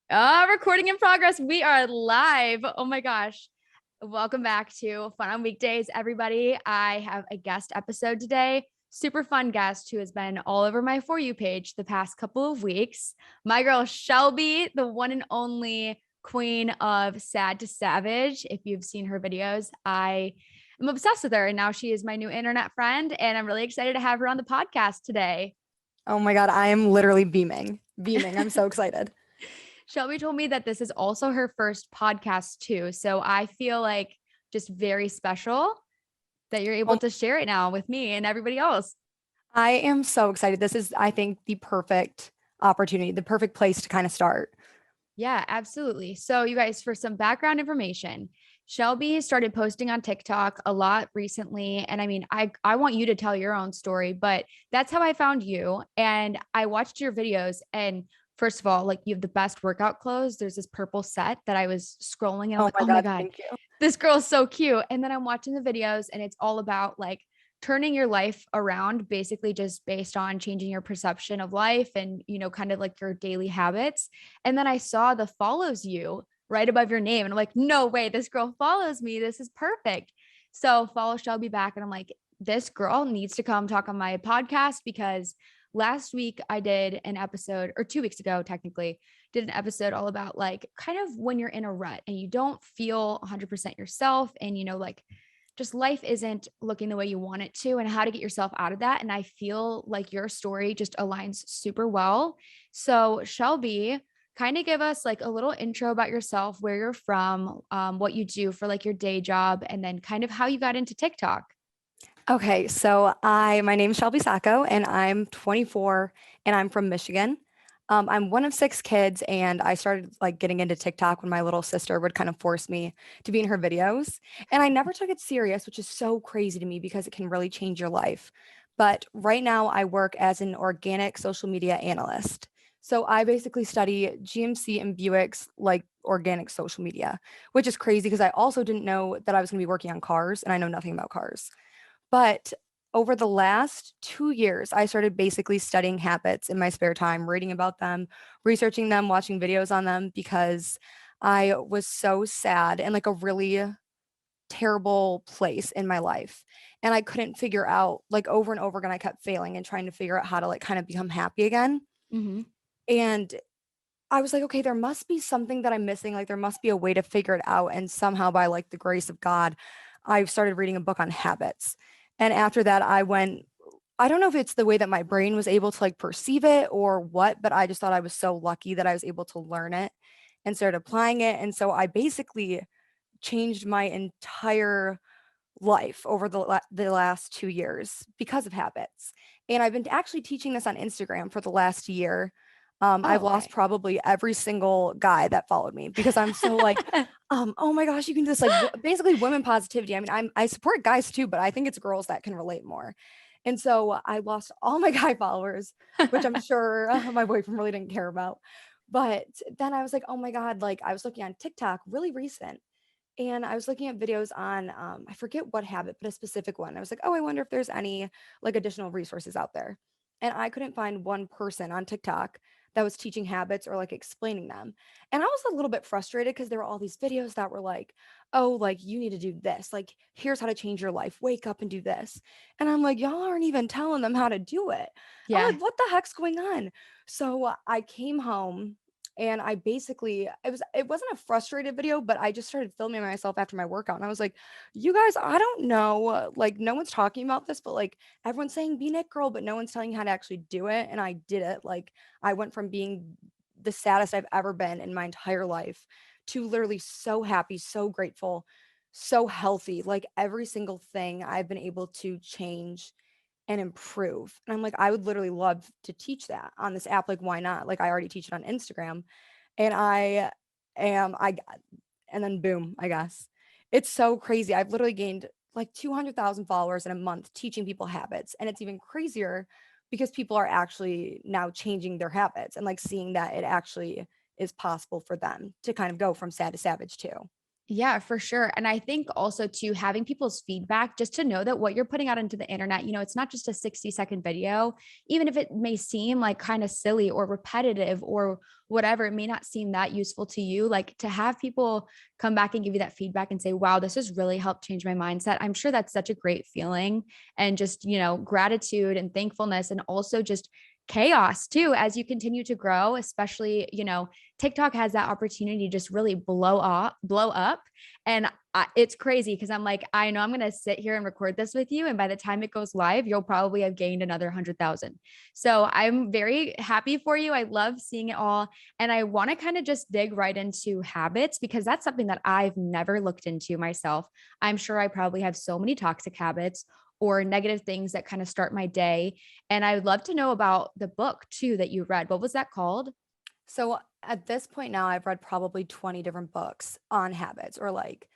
Recording in progress. We are live. Oh my gosh. Welcome back to Fun on Weekdays, everybody. I have a guest episode today. Super fun guest who has been all over my For You page the past couple of weeks. My girl, Shelby, the one and only queen of Sad to Savage. If you've seen her videos, I am obsessed with her. And now she is my new internet friend. And I'm really excited to have her on the podcast today. Oh my God, I am literally beaming. I'm so excited. Shelby told me that this is also her first podcast too. So I feel like just very special that you're able Oh, to share it now with me and everybody else. I am so excited. This is, I think, the perfect opportunity, the perfect place to kind of start. Yeah, absolutely. So you guys, for some background information, Shelby started posting on TikTok a lot recently. And I mean, I want you to tell your own story, but that's how I found you. And I watched your videos. And first of all, like you have the best workout clothes. There's this purple set that I was scrolling and I'm Oh like, my oh my God, God, thank you. this girl is so cute. And then I'm watching the videos and it's all about like turning your life around, basically just based on changing your perception of life and, kind of like your daily habits. And then I saw the follows you right above your name. And I'm like, no way, this girl follows me. This is perfect. So follow Shelby back. And I'm like, this girl needs to come talk on my podcast because last week I did an episode, or 2 weeks ago, technically, did an episode all about like kind of when you're in a rut and you don't feel 100% yourself and, like just life isn't looking the way you want it to and how to get yourself out of that. And I feel like your story just aligns super well. So, Shelby, kind of give us like a little intro about yourself, where you're from, what you do for like your day job, and then kind of how you got into TikTok. Okay, so my name is Shelby Sacco, and I'm 24, and I'm from Michigan. I'm one of six kids, and I started like getting into TikTok when my little sister would kind of force me to be in her videos. And I never took it serious, which is so crazy to me because it can really change your life. But right now, I work as an organic social media analyst. So I basically study GMC and Buick's like organic social media, which is crazy because I also didn't know that I was going to be working on cars, and I know nothing about cars. But over the last 2 years, I started basically studying habits in my spare time, reading about them, researching them, watching videos on them because I was so sad and like a really terrible place in my life. And I couldn't figure out, like over and over again, I kept failing and trying to figure out how to like kind of become happy again. Mm-hmm. And I was like, okay, there must be something that I'm missing. Like, there must be a way to figure it out. And somehow, by like the grace of God, I started reading a book on habits. And after that, I don't know if it's the way that my brain was able to like perceive it or what, but I just thought I was so lucky that I was able to learn it and started applying it. And so I basically changed my entire life over the last 2 years because of habits. And I've been actually teaching this on Instagram for the last year. Oh, I've lost okay. probably every single guy that followed me because I'm so like, oh my gosh, you can just like basically women positivity. I mean, I support guys too, but I think it's girls that can relate more. And so I lost all my guy followers, which I'm sure my boyfriend really didn't care about. But then I was like, oh my God, like I was looking on TikTok really recent and I was looking at videos on, I forget what habit, but a specific one. I was like, oh, I wonder if there's any like additional resources out there. And I couldn't find one person on TikTok that was teaching habits or like explaining them. And I was a little bit frustrated because there were all these videos that were like, oh, like you need to do this. Like, here's how to change your life. Wake up and do this. And I'm like, y'all aren't even telling them how to do it. I'm Yeah. like, what the heck's going on? So I came home and I basically it wasn't a frustrated video, but I just started filming myself after my workout. And I was like, you guys, I don't know. Like no one's talking about this, but like everyone's saying be Nick girl, but no one's telling you how to actually do it. And I did it. Like I went from being the saddest I've ever been in my entire life to literally so happy, so grateful, so healthy. Like every single thing I've been able to change and improve. And I'm like, I would literally love to teach that on this app. Like, why not? Like, I already teach it on Instagram. And I, and then boom, I guess. It's so crazy. I've literally gained like 200,000 followers in a month teaching people habits. And it's even crazier because people are actually now changing their habits and like seeing that it actually is possible for them to kind of go from sad to savage too. Yeah, for sure. And I think also too, having people's feedback just to know that what you're putting out into the internet, it's not just a 60-second video, even if it may seem like kind of silly or repetitive or whatever, it may not seem that useful to you. Like to have people come back and give you that feedback and say, wow, this has really helped change my mindset. I'm sure that's such a great feeling and just, gratitude and thankfulness and also just chaos too as you continue to grow, especially, TikTok has that opportunity to just really blow up. And it's crazy because I'm like, I know I'm going to sit here and record this with you. And by the time it goes live, you'll probably have gained another 100,000. So I'm very happy for you. I love seeing it all. And I want to kind of just dig right into habits because that's something that I've never looked into myself. I'm sure I probably have so many toxic habits or negative things that kind of start my day. And I would love to know about the book too that you read. What was that called? So at this point now, I've read probably 20 different books on habits or like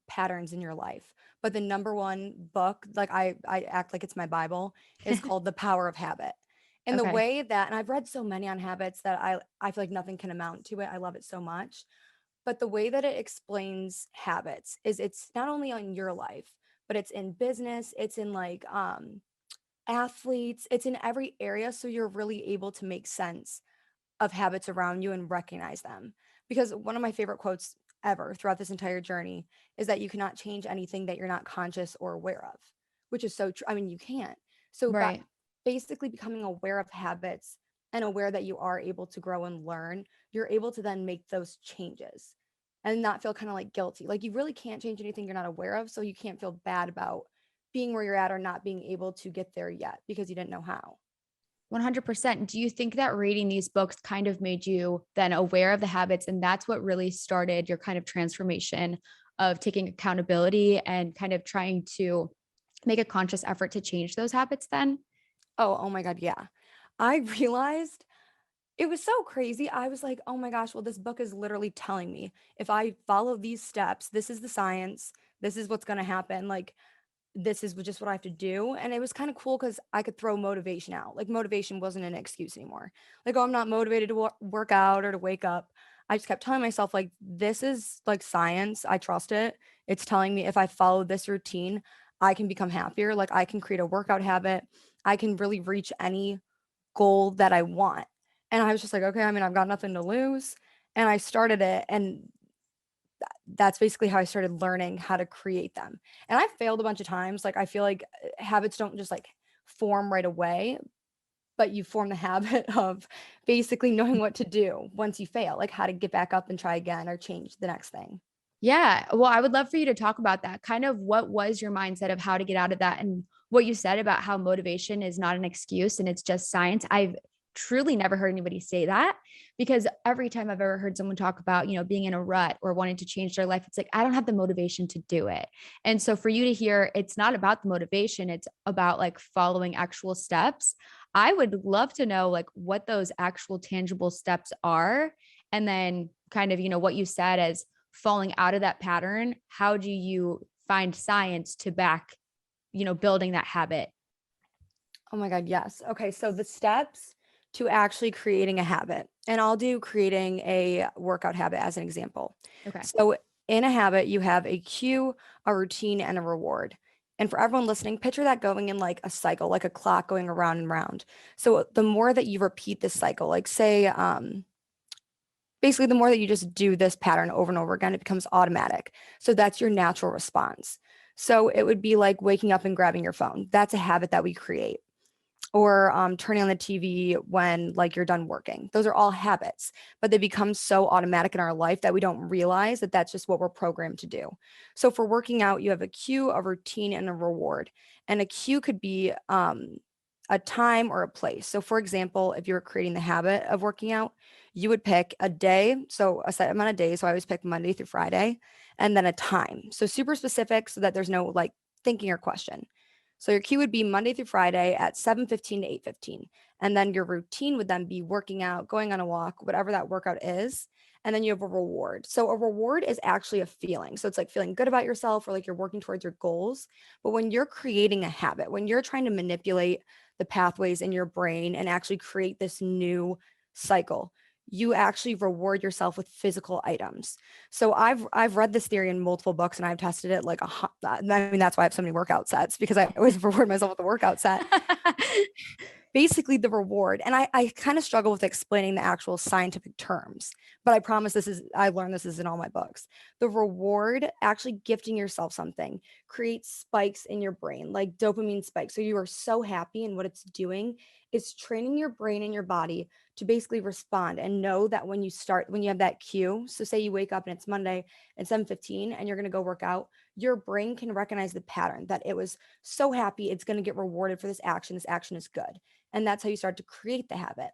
patterns in your life. But the number one book, like I act like it's my Bible, is called The Power of Habit. And the Okay. way that, and I've read so many on habits that I feel like nothing can amount to it. I love it so much. But the way that it explains habits is it's not only on your life, but it's in business, it's in like athletes, it's in every area. So you're really able to make sense of habits around you and recognize them. Because one of my favorite quotes ever throughout this entire journey is that you cannot change anything that you're not conscious or aware of, which is so true. I mean, you can't. So, but Right. basically becoming aware of habits and aware that you are able to grow and learn, you're able to then make those changes and not feel kind of like guilty. Like you really can't change anything you're not aware of. So you can't feel bad about being where you're at or not being able to get there yet because you didn't know how. 100%. Do you think that reading these books kind of made you then aware of the habits? And that's what really started your kind of transformation of taking accountability and kind of trying to make a conscious effort to change those habits then? Oh my God. Yeah. I realized it was so crazy. I was like, "Oh my gosh, well, this book is literally telling me if I follow these steps, this is the science, this is what's gonna happen, like, this is just what I have to do." And it was kinda cool because I could throw motivation out. Like, motivation wasn't an excuse anymore. Like, "Oh, I'm not motivated to work out or to wake up." I just kept telling myself, like, "This is, like, science, I trust it. It's telling me if I follow this routine, I can become happier, like, I can create a workout habit, I can really reach any goal that I want." And I was just like, "Okay, I mean, I've got nothing to lose." And I started it, and that's basically how I started learning how to create them. And I failed a bunch of times. Like, I feel like habits don't just like form right away, but you form the habit of basically knowing what to do once you fail, like how to get back up and try again or change the next thing. Yeah. Well, I would love for you to talk about that. Kind of what was your mindset of how to get out of that and what you said about how motivation is not an excuse and it's just science. I've truly never heard anybody say that because every time I've ever heard someone talk about, being in a rut or wanting to change their life, it's like, I don't have the motivation to do it. And so for you to hear, it's not about the motivation, it's about like following actual steps. I would love to know like what those actual tangible steps are. And then kind of, what you said as falling out of that pattern, how do you find science to back, building that habit? Oh my God, yes. Okay, so the steps to actually creating a habit, and I'll do creating a workout habit as an example. Okay. So, in a habit, you have a cue, a routine, and a reward. And for everyone listening, picture that going in like a cycle, like a clock going around and round. So, the more that you repeat this cycle, like say, basically, the more that you just do this pattern over and over again, it becomes automatic. So, that's your natural response. So, it would be like waking up and grabbing your phone. That's a habit that we create or turning on the TV when like you're done working. Those are all habits, but they become so automatic in our life that we don't realize that that's just what we're programmed to do. So for working out, you have a cue, a routine, and a reward. And a cue could be a time or a place. So for example, if you were creating the habit of working out, you would pick a day, so a set amount of days. So I always pick Monday through Friday, and then a time. So super specific so that there's no like thinking or question. So your cue would be Monday through Friday at 7:15 to 8:15. And then your routine would then be working out, going on a walk, whatever that workout is. And then you have a reward. So a reward is actually a feeling. So it's like feeling good about yourself or like you're working towards your goals. But when you're creating a habit, when you're trying to manipulate the pathways in your brain and actually create this new cycle, you actually reward yourself with physical items. So I've read this theory in multiple books and I've tested it like I mean, that's why I have so many workout sets, because I always reward myself with a workout set. Basically the reward. And I kind of struggle with explaining the actual scientific terms, but I promise I learned this is in all my books. The reward, actually gifting yourself something, creates spikes in your brain, like dopamine spikes. So you are so happy, and what it's doing is training your brain and your body to basically respond and know that when you have that cue. So say you wake up and it's Monday at 7:15 and you're going to go work out, your brain can recognize the pattern that it was so happy, it's going to get rewarded for this action. This action is good. And that's how you start to create the habit.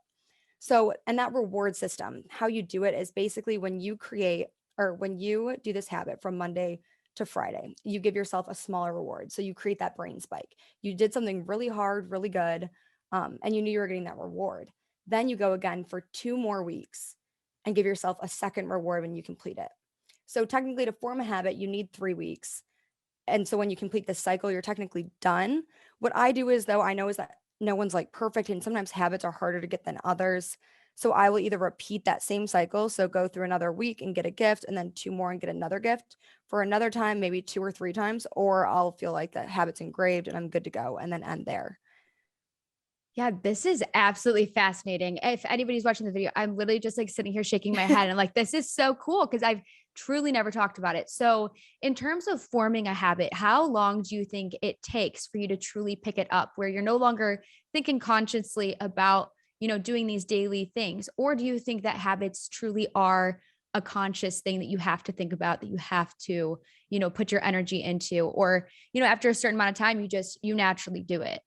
So, and that reward system, how you do it is basically when you create or when you do this habit from Monday to Friday, you give yourself a smaller reward. So you create that brain spike. You did something really hard, really good, and you knew you were getting that reward. Then you go again for 2 more weeks and give yourself a second reward when you complete it. So technically, to form a habit, you need 3 weeks. And so when you complete this cycle, you're technically done. What I do is, though, I know is that no one's like perfect, and sometimes habits are harder to get than others. So I will either repeat that same cycle, so go through another week and get a gift, and then 2 more and get another gift for another time, maybe 2 or 3 times, or I'll feel like that habit's engraved and I'm good to go and then end there. Yeah, this is absolutely fascinating. If anybody's watching the video, I'm literally just like sitting here shaking my head and like, this is so cool because I've truly never talked about it. So, in terms of forming a habit, how long do you think it takes for you to truly pick it up where you're no longer thinking consciously about, doing these daily things? Or do you think that habits truly are a conscious thing that you have to think about, that you have to, put your energy into, or, after a certain amount of time, you naturally do it?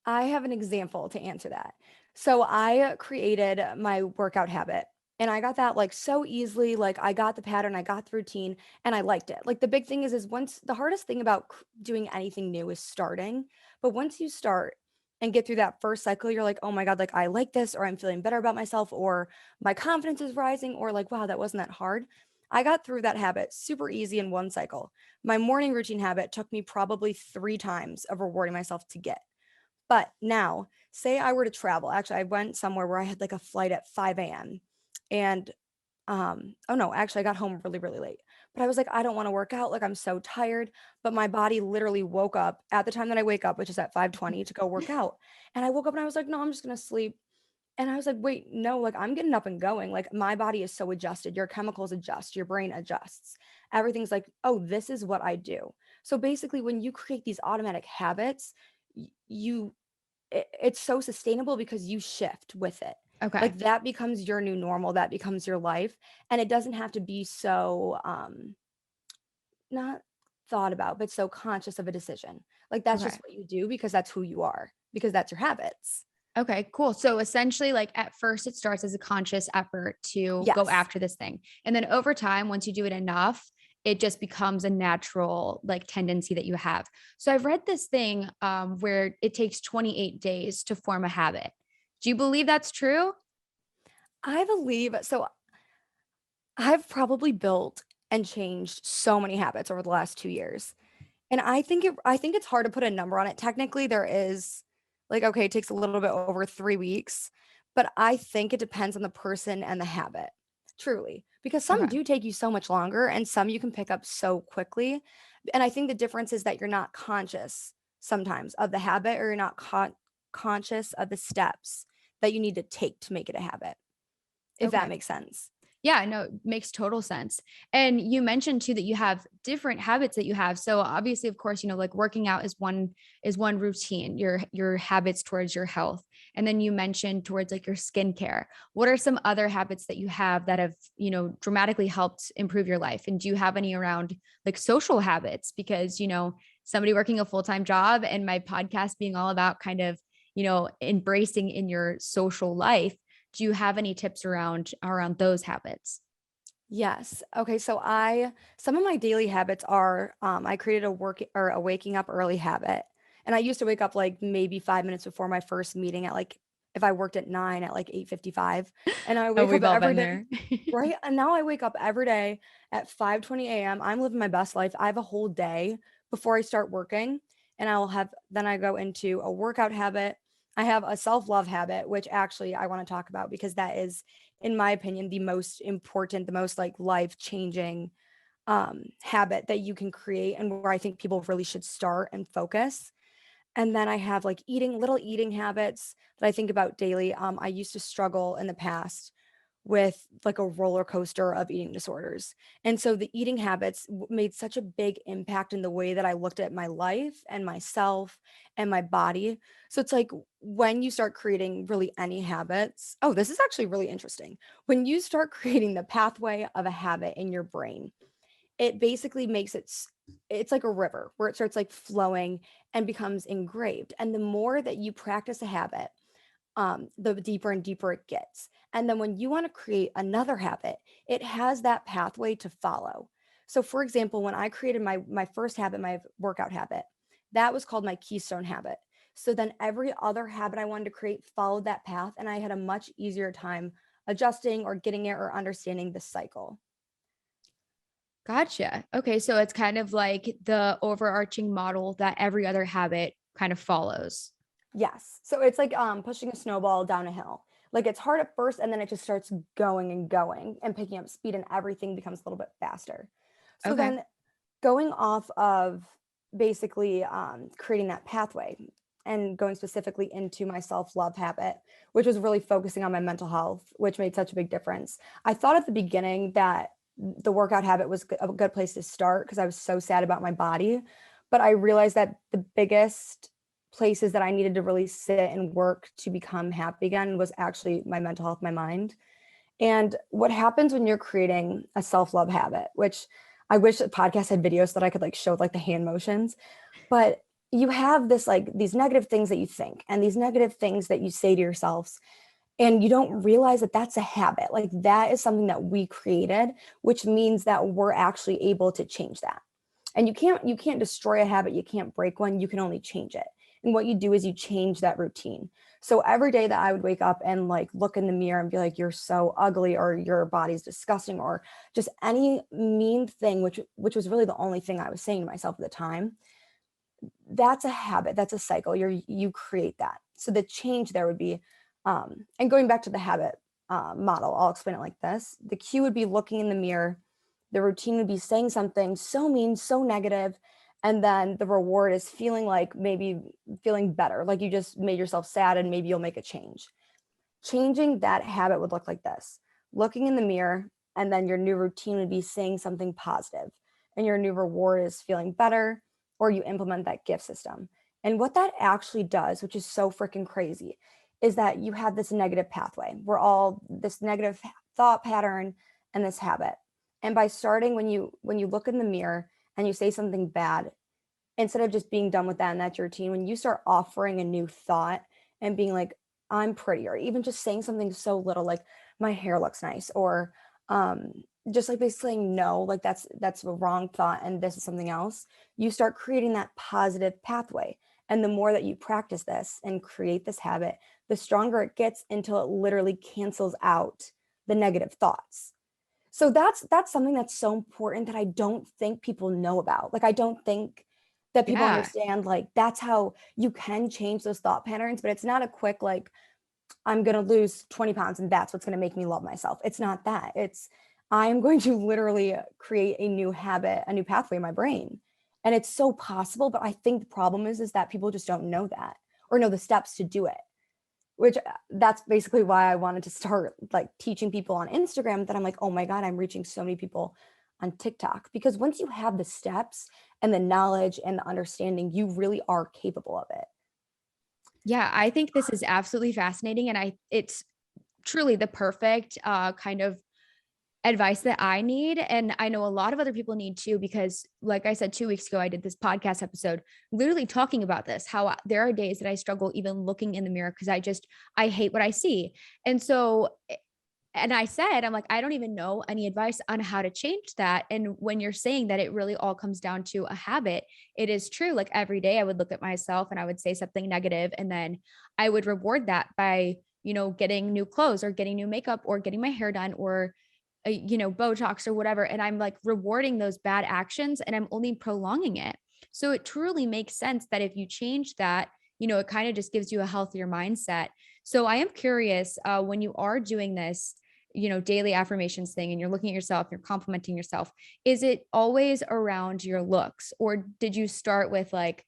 I have an example to answer that. So I created my workout habit and I got that like so easily. Like I got the pattern, I got the routine, and I liked it. Like the big thing is once the hardest thing about doing anything new is starting. But once you start and get through that first cycle, you're like, oh my God, like I like this, or I'm feeling better about myself, or my confidence is rising, or like, wow, that wasn't that hard. I got through that habit super easy in one cycle. My morning routine habit took me probably 3 times of rewarding myself to get. But now, say I were to travel. Actually, I went somewhere where I had like a flight at 5 a.m. And oh no, actually I got home really, really late. But I was like, I don't want to work out. Like I'm so tired. But my body literally woke up at the time that I wake up, which is at 5:20 to go work out. And I woke up and I was like, no, I'm just gonna sleep. And I was like, wait, no, like I'm getting up and going. Like my body is so adjusted. Your chemicals adjust, your brain adjusts. Everything's like, oh, this is what I do. So basically, when you create these automatic habits, you it's so sustainable because you shift with it. Okay. Like that becomes your new normal, that becomes your life, and it doesn't have to be so not thought about, but so conscious of a decision. Like that's just Okay. what you do because that's who you are, because that's your habits. Okay, cool. So essentially, like at first, it starts as a conscious effort to go Yes. after this thing. And then over time, once you do it enough, it just becomes a natural like tendency that you have. So I've read this thing where it takes 28 days to form a habit. Do you believe that's true? I believe so. I've probably built and changed so many habits over the last 2 years. And I think it's hard to put a number on it. Technically, there is like, okay, it takes a little bit over 3 weeks, but I think it depends on the person and the habit, truly, because some Okay. do take you so much longer and some you can pick up so quickly. And I think the difference is that you're not conscious sometimes of the habit, or you're not conscious of the steps that you need to take to make it a habit, if that Okay. makes sense. Yeah, no, it makes total sense. And you mentioned too that you have different habits that you have. So obviously, of course, like working out is one routine, your habits towards your health. And then you mentioned towards like your skincare. What are some other habits that you have that have, dramatically helped improve your life? And do you have any around like social habits? Because, somebody working a full-time job and my podcast being all about kind of, embracing in your social life, do you have any tips around those habits? Yes. Okay. So some of my daily habits are, I created a work or a waking up early habit. And I used to wake up like maybe 5 minutes before my first meeting at like, if I worked at 9 at like 8:55, and I Oh, wake up we've all every been day, there. right? And now I wake up every day at 5:20 a.m. I'm living my best life. I have a whole day before I start working, and then I go into a workout habit. I have a self-love habit, which actually I want to talk about because that is, in my opinion, the most important, the most like life-changing habit that you can create, and where I think people really should start and focus. And then I have like little eating habits that I think about daily. I used to struggle in the past with like a roller coaster of eating disorders. And so the eating habits made such a big impact in the way that I looked at my life and myself and my body. So it's like when you start creating really any habits, oh, this is actually really interesting. When you start creating the pathway of a habit in your brain, it basically makes it's like a river where it starts like flowing and becomes engraved. And the more that you practice a habit, the deeper and deeper it gets. And then when you want to create another habit, it has that pathway to follow. So for example, when I created my first habit, my workout habit, that was called my keystone habit. So then every other habit I wanted to create followed that path, and I had a much easier time adjusting or getting it or understanding the cycle. Gotcha. Okay. So it's kind of like the overarching model that every other habit kind of follows. Yes. So it's like pushing a snowball down a hill. Like it's hard at first and then it just starts going and going and picking up speed and everything becomes a little bit faster. So Okay. then going off of basically creating that pathway and going specifically into my self-love habit, which was really focusing on my mental health, which made such a big difference. I thought at the beginning that the workout habit was a good place to start because I was so sad about my body. But I realized that the biggest places that I needed to really sit and work to become happy again was actually my mental health, my mind. And what happens when you're creating a self-love habit, which I wish the podcast had videos that I could like show like the hand motions, but you have this like these negative things that you think and these negative things that you say to yourselves, and you don't realize that that's a habit. Like that is something that we created, which means that we're actually able to change that. And you can't destroy a habit, you can't break one, you can only change it. And what you do is you change that routine. So every day that I would wake up and like look in the mirror and be like, you're so ugly, or your body's disgusting, or just any mean thing, which was really the only thing I was saying to myself at the time, that's a habit, that's a cycle. You create that. So the change there would be, and going back to the habit model, I'll explain it like this. The cue would be looking in the mirror. The routine would be saying something so mean, so negative, and then the reward is feeling like maybe feeling better, like you just made yourself sad and maybe you'll make a change. Changing that habit would look like this: looking in the mirror, and then your new routine would be saying something positive, and your new reward is feeling better, or you implement that gift system. And what that actually does, which is so freaking crazy, is that you have this negative pathway. We're all this negative thought pattern and this habit. And by starting when you look in the mirror and you say something bad, instead of just being done with that and that's your routine, when you start offering a new thought and being like, I'm pretty, or even just saying something so little like my hair looks nice, or um just like basically saying no, like that's a wrong thought and this is something else, you start creating that positive pathway. And the more that you practice this and create this habit, the stronger it gets until it literally cancels out the negative thoughts. So that's something that's so important that I don't think people know about. Like I don't think that people Yeah. understand like that's how you can change those thought patterns, but it's not a quick like I'm going to lose 20 pounds and that's what's going to make me love myself. It's not that. It's I'm going to literally create a new habit, a new pathway in my brain. And it's so possible, but I think the problem is that people just don't know that or know the steps to do it, which that's basically why I wanted to start like teaching people on Instagram, that I'm like, oh my God, I'm reaching so many people on TikTok, because once you have the steps and the knowledge and the understanding, you really are capable of it. Yeah. I think this is absolutely fascinating. And it's truly the perfect kind of advice that I need. And I know a lot of other people need too, because like I said, 2 weeks ago, I did this podcast episode literally talking about this, how there are days that I struggle even looking in the mirror because I hate what I see. And so, and I said, I'm like, I don't even know any advice on how to change that. And when you're saying that it really all comes down to a habit, it is true. Like every day I would look at myself and I would say something negative, and then I would reward that by, getting new clothes or getting new makeup or getting my hair done or, Botox or whatever. And I'm like rewarding those bad actions and I'm only prolonging it. So it truly makes sense that if you change that, it kind of just gives you a healthier mindset. So I am curious, when you are doing this, daily affirmations thing, and you're looking at yourself, you're complimenting yourself, is it always around your looks, or did you start with like,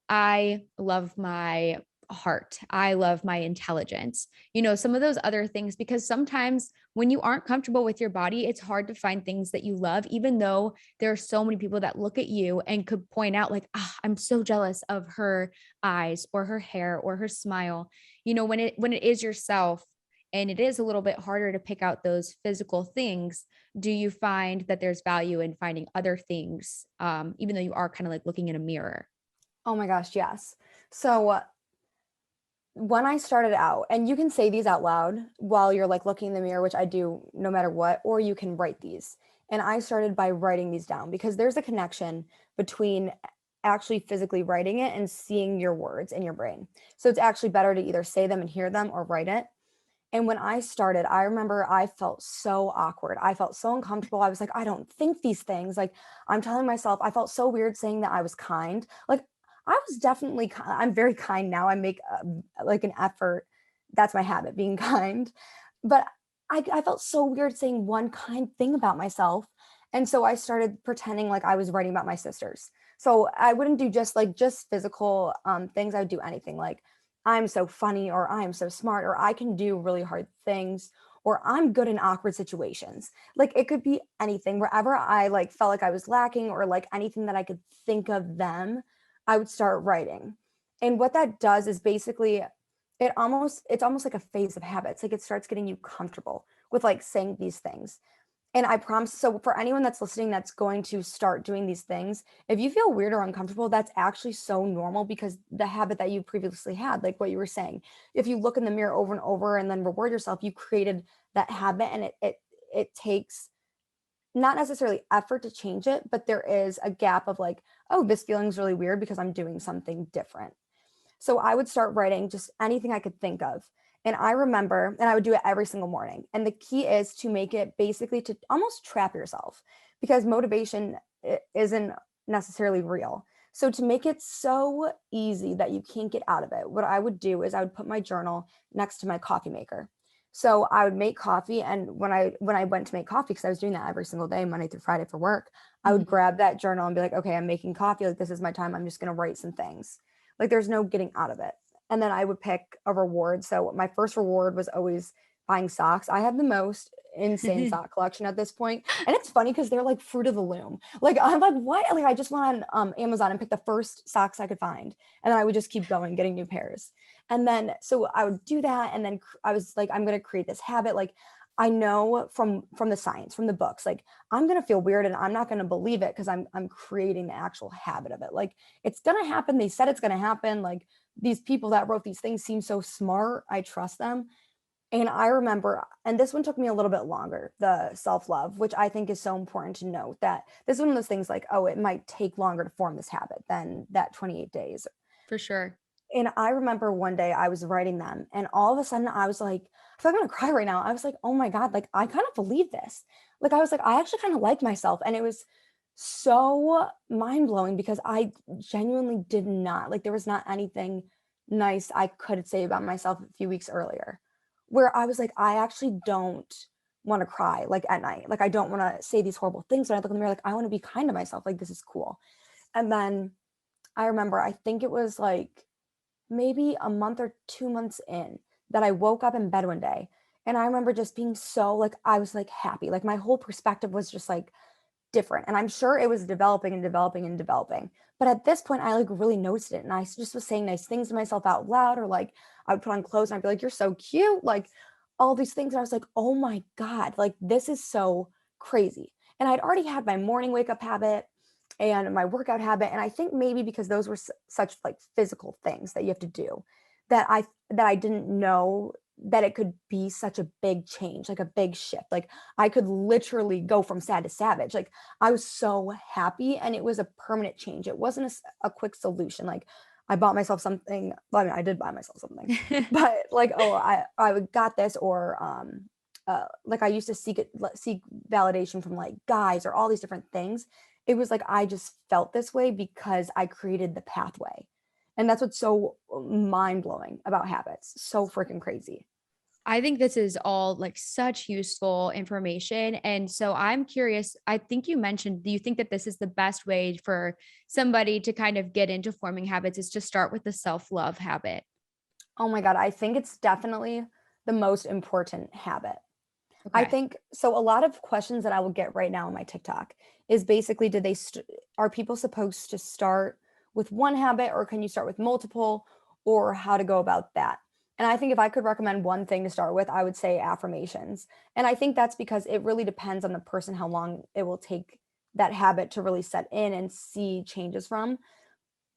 I love my heart, I love my intelligence, some of those other things? Because sometimes when you aren't comfortable with your body, it's hard to find things that you love, even though there are so many people that look at you and could point out like, I'm so jealous of her eyes or her hair or her smile. When it is yourself, and it is a little bit harder to pick out those physical things, do you find that there's value in finding other things, even though you are kind of like looking in a mirror? Oh my gosh, yes. So when I started out, and you can say these out loud while you're like looking in the mirror, which I do no matter what, or you can write these. And I started by writing these down because there's a connection between actually physically writing it and seeing your words in your brain. So it's actually better to either say them and hear them or write it. And when I started, I remember I felt so awkward. I felt so uncomfortable. I was like, I don't think these things. Like, I'm telling myself, I felt so weird saying that I was kind. Like, I was definitely, I'm very kind now. I make like an effort. That's my habit, being kind. But I felt so weird saying one kind thing about myself. And so I started pretending like I was writing about my sisters. So I wouldn't do just physical things. I would do anything like, I'm so funny, or I'm so smart, or I can do really hard things, or I'm good in awkward situations. Like it could be anything. Wherever I like felt like I was lacking, or like anything that I could think of them, I would start writing. And what that does is basically it's almost like a phase of habits. Like it starts getting you comfortable with like saying these things. And I promise, so for anyone that's listening that's going to start doing these things, if you feel weird or uncomfortable, that's actually so normal because the habit that you previously had, like what you were saying, if you look in the mirror over and over and then reward yourself, you created that habit, and it takes not necessarily effort to change it, but there is a gap of like, oh, this feeling's really weird because I'm doing something different. So I would start writing just anything I could think of. And I remember, and I would do it every single morning. And the key is to make it basically to almost trap yourself because motivation isn't necessarily real. So to make it so easy that you can't get out of it, what I would do is I would put my journal next to my coffee maker. So I would make coffee, and when I went to make coffee, because I was doing that every single day, Monday through Friday for work, I would Mhm. grab that journal and be like, okay, I'm making coffee. Like this is my time. I'm just gonna write some things. Like there's no getting out of it. And then I would pick a reward. So my first reward was always buying socks. I have the most insane sock collection at this point. And it's funny because they're like fruit of the loom. Like I'm like, what? Like I just went on Amazon and picked the first socks I could find. And then I would just keep going, getting new pairs. And then so I would do that. And then I was like, I'm gonna create this habit. Like I know from the science, from the books, like I'm gonna feel weird and I'm not gonna believe it because I'm creating the actual habit of it. Like it's gonna happen. They said it's gonna happen. Like these people that wrote these things seem so smart. I trust them. And I remember, and this one took me a little bit longer, the self love, which I think is so important to note that this is one of those things like, oh, it might take longer to form this habit than that 28 days. For sure. And I remember one day I was writing them, and all of a sudden I was like, I feel like I'm gonna cry right now. I was like, oh my God, like I kind of believe this. Like I was like, I actually kind of like myself. And it was so mind blowing because I genuinely did not like there was not anything nice I could say about myself a few weeks earlier. Where I was like, I actually don't want to cry like at night. Like I don't want to say these horrible things when I look in the mirror. Like I want to be kind to myself. Like this is cool. And then I remember, I think it was like maybe a month or 2 months in that I woke up in bed one day. And I remember just being so like, I was like happy. Like my whole perspective was just like different. And I'm sure it was developing and developing and developing. But at this point, I like really noticed it. And I just was saying nice things to myself out loud, or like I would put on clothes and I'd be like, you're so cute. Like all these things. And I was like, oh my God, like this is so crazy. And I'd already had my morning wake up habit and my workout habit. And I think maybe because those were such like physical things that you have to do that I didn't know that it could be such a big change, like a big shift. Like I could literally go from sad to savage. Like I was so happy, and it was a permanent change. It wasn't a quick solution. Like I bought myself something. Well, I mean, I did buy myself something, but like, oh, I got this, or like I used to seek validation from like guys or all these different things. It was like I just felt this way because I created the pathway. And that's what's so mind blowing about habits. So freaking crazy. I think this is all like such useful information. And so I'm curious, I think you mentioned, do you think that this is the best way for somebody to kind of get into forming habits is to start with the self-love habit? Oh my God. I think it's definitely the most important habit. I Okay. think so. A lot of questions that I will get right now on my TikTok is basically, are people supposed to start with one habit, or can you start with multiple, or how to go about that? And I think if I could recommend one thing to start with, I would say affirmations. And I think that's because it really depends on the person how long it will take that habit to really set in and see changes from.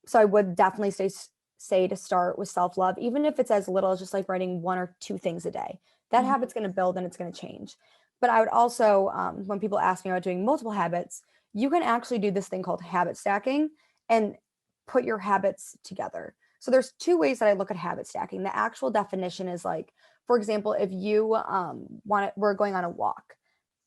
So I would definitely say to start with self-love, even if it's as little as just like writing one or two things a day. That Mhm. habit's going to build and it's going to change. But I would also, when people ask me about doing multiple habits, you can actually do this thing called habit stacking and put your habits together. So there's two ways that I look at habit stacking. The actual definition is like, for example, if you we're going on a walk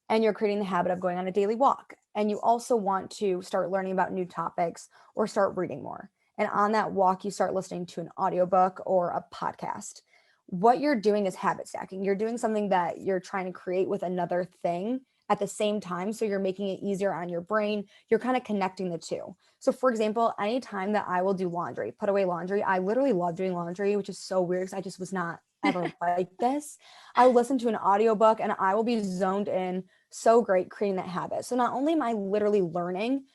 and you're creating the habit of going on a daily walk, and you also want to start learning about new topics or start reading more, and on that walk you start listening to an audiobook or a podcast, what you're doing is habit stacking. You're doing something that you're trying to create with another thing at the same time, so you're making it easier on your brain. You're kind of connecting the two. So for example, anytime that I will do laundry, put away laundry, I literally love doing laundry, which is so weird because I just was not ever like this. I will listen to an audiobook and I will be zoned in, so great creating that habit. So not only am I literally learning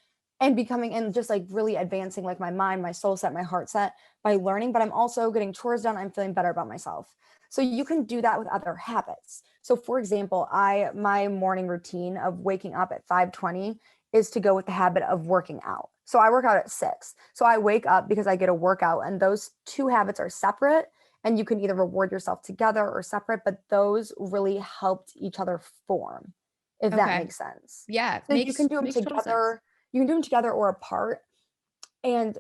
and becoming and just like really advancing like my mind, my soul set, my heart set by learning, but I'm also getting chores done. I'm feeling better about myself. So you can do that with other habits. So for example, my morning routine of waking up at 5:20 is to go with the habit of working out. So I work out at 6. So I wake up because I get a workout, and those two habits are separate, and you can either reward yourself together or separate, but those really helped each other form, if that Okay. makes sense. Yeah, So you can do them makes total sense. together. You can do them together or apart. And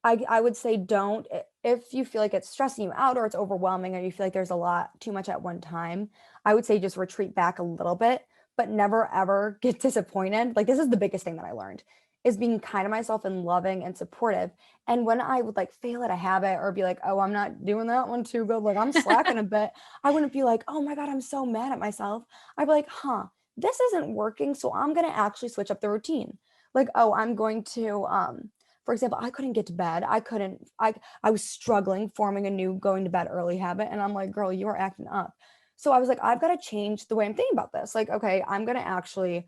I would say don't, if you feel like it's stressing you out or it's overwhelming or you feel like there's a lot too much at one time, I would say just retreat back a little bit, but never ever get disappointed. Like this is the biggest thing that I learned, is being kind to myself and loving and supportive. And when I would like fail at a habit or be like, oh, I'm not doing that one too good, like I'm slacking a bit, I wouldn't be like, oh my God, I'm so mad at myself. I'd be like, this isn't working. So I'm going to actually switch up the routine. Like, oh, I'm going to, for example, I couldn't get to bed. I was struggling forming a new going to bed early habit. And I'm like, girl, you are acting up. So I was like, I've got to change the way I'm thinking about this. Like, okay, I'm gonna actually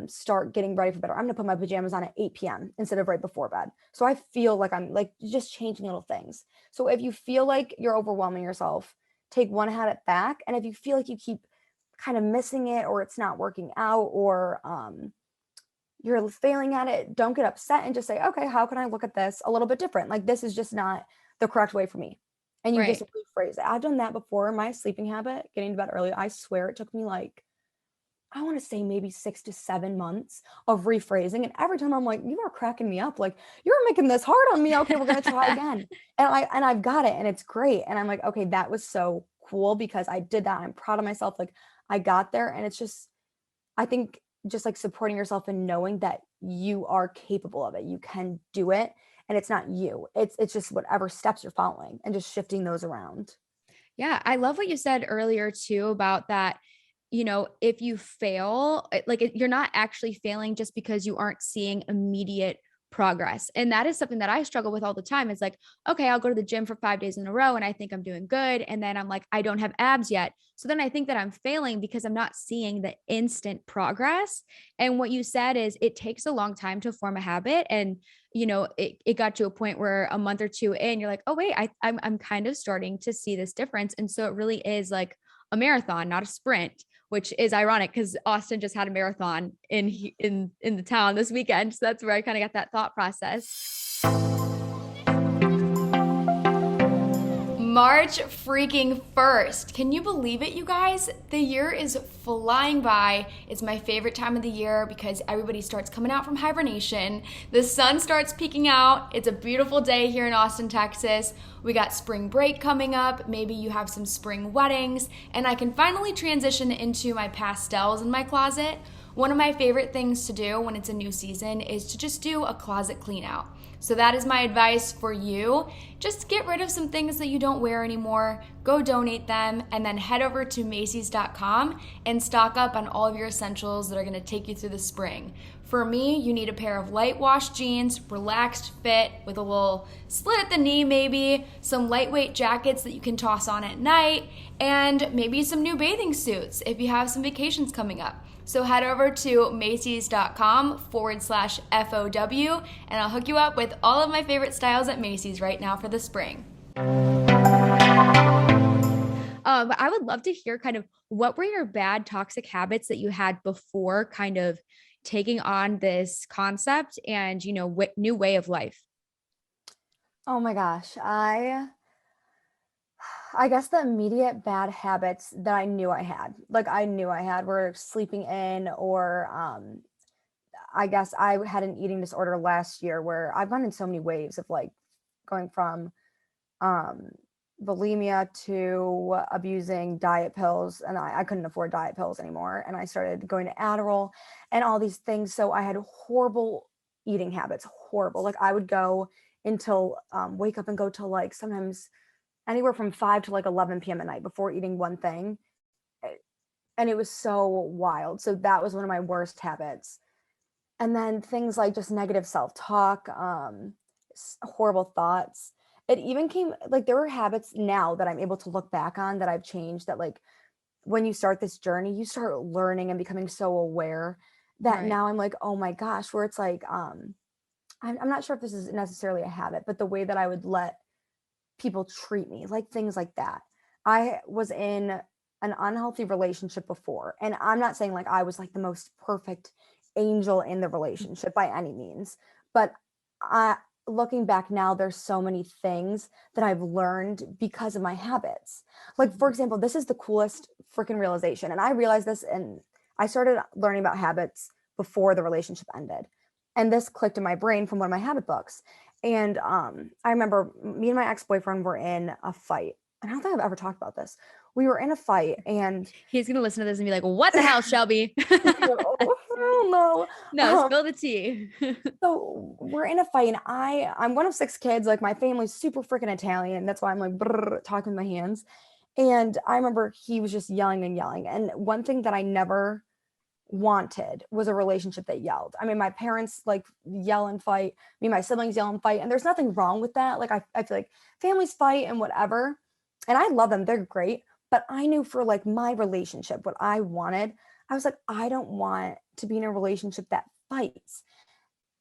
start getting ready for bed. Or I'm gonna put my pajamas on at 8 p.m. instead of right before bed. So I feel like I'm like just changing little things. So if you feel like you're overwhelming yourself, take one habit back. And if you feel like you keep kind of missing it or it's not working out or you're failing at it, don't get upset and just say, okay, how can I look at this a little bit different? Like, this is just not the correct way for me. And you just Right. rephrase it. I've done that before. My sleeping habit, getting to bed early, I swear it took me like, I want to say maybe 6 to 7 months of rephrasing. And every time I'm like, you are cracking me up. Like, you're making this hard on me. Okay, we're gonna try again. And I've got it and it's great. And I'm like, okay, that was so cool because I did that. I'm proud of myself. Like I got there. And it's just, I think just like supporting yourself and knowing that you are capable of it. You can do it. And it's not you. It's just whatever steps you're following and just shifting those around. Yeah, I love what you said earlier too about that, if you fail, you're not actually failing just because you aren't seeing immediate progress. And that is something that I struggle with all the time. It's like, okay, I'll go to the gym for 5 days in a row and I think I'm doing good. And then I'm like, I don't have abs yet. So then I think that I'm failing because I'm not seeing the instant progress. And what you said is it takes a long time to form a habit. And it got to a point where a month or two in, you're like, oh wait, I'm kind of starting to see this difference. And so it really is like a marathon, not a sprint, which is ironic because Austin just had a marathon in the town this weekend. So that's where I kind of got that thought process. March freaking 1st. Can you believe it, you guys? The year is flying by. It's my favorite time of the year because everybody starts coming out from hibernation. The sun starts peeking out. It's a beautiful day here in Austin, Texas. We got spring break coming up. Maybe you have some spring weddings, and I can finally transition into my pastels in my closet. One of my favorite things to do when it's a new season is to just do a closet clean out. So that is my advice for you. Just get rid of some things that you don't wear anymore, go donate them, and then head over to Macy's.com and stock up on all of your essentials that are gonna take you through the spring. For me, you need a pair of light wash jeans, relaxed fit with a little slit at the knee maybe, some lightweight jackets that you can toss on at night, and maybe some new bathing suits if you have some vacations coming up. So head over to Macy's.com/FOW and I'll hook you up with all of my favorite styles at Macy's right now for the spring. I would love to hear kind of what were your bad toxic habits that you had before kind of taking on this concept and, new way of life? Oh my gosh. I guess the immediate bad habits that I knew I had were sleeping in, or I guess I had an eating disorder last year where I've gone in so many waves of like going from um bulimia to abusing diet pills, and I couldn't afford diet pills anymore, and I started going to Adderall and all these things. So I had horrible eating habits, horrible. Like I would go until wake up and go till like sometimes anywhere from 5 to like 11 p.m. at night before eating one thing. And it was so wild. So that was one of my worst habits. And then things like just negative self-talk, horrible thoughts. It even came like there were habits now that I'm able to look back on that I've changed, that like when you start this journey, you start learning and becoming so aware that Right. now I'm like, oh my gosh, where it's like, I'm not sure if this is necessarily a habit, but the way that I would let people treat me, like things like that. I was in an unhealthy relationship before, and I'm not saying like I was like the most perfect angel in the relationship by any means, but I looking back now, there's so many things that I've learned because of my habits. Like for example, this is the coolest freaking realization, and I realized this, and I started learning about habits before the relationship ended. And this clicked in my brain from one of my habit books. And I remember me and my ex-boyfriend were in a fight. And I don't think I've ever talked about this. We were in a fight, and He's going to listen to this and be like, what the hell, Shelby? oh, no. No, spill the tea. So we're in a fight, and I'm one of 6 kids. Like my family's super freaking Italian. That's why I'm like talking with my hands. And I remember he was just yelling and yelling. And one thing that I never wanted was a relationship that yelled. I mean, my parents like yell and fight. Me and my siblings yell and fight. And there's nothing wrong with that. Like I feel like families fight and whatever. And I love them. They're great. But I knew for like my relationship, what I wanted, I was like, I don't want to be in a relationship that fights.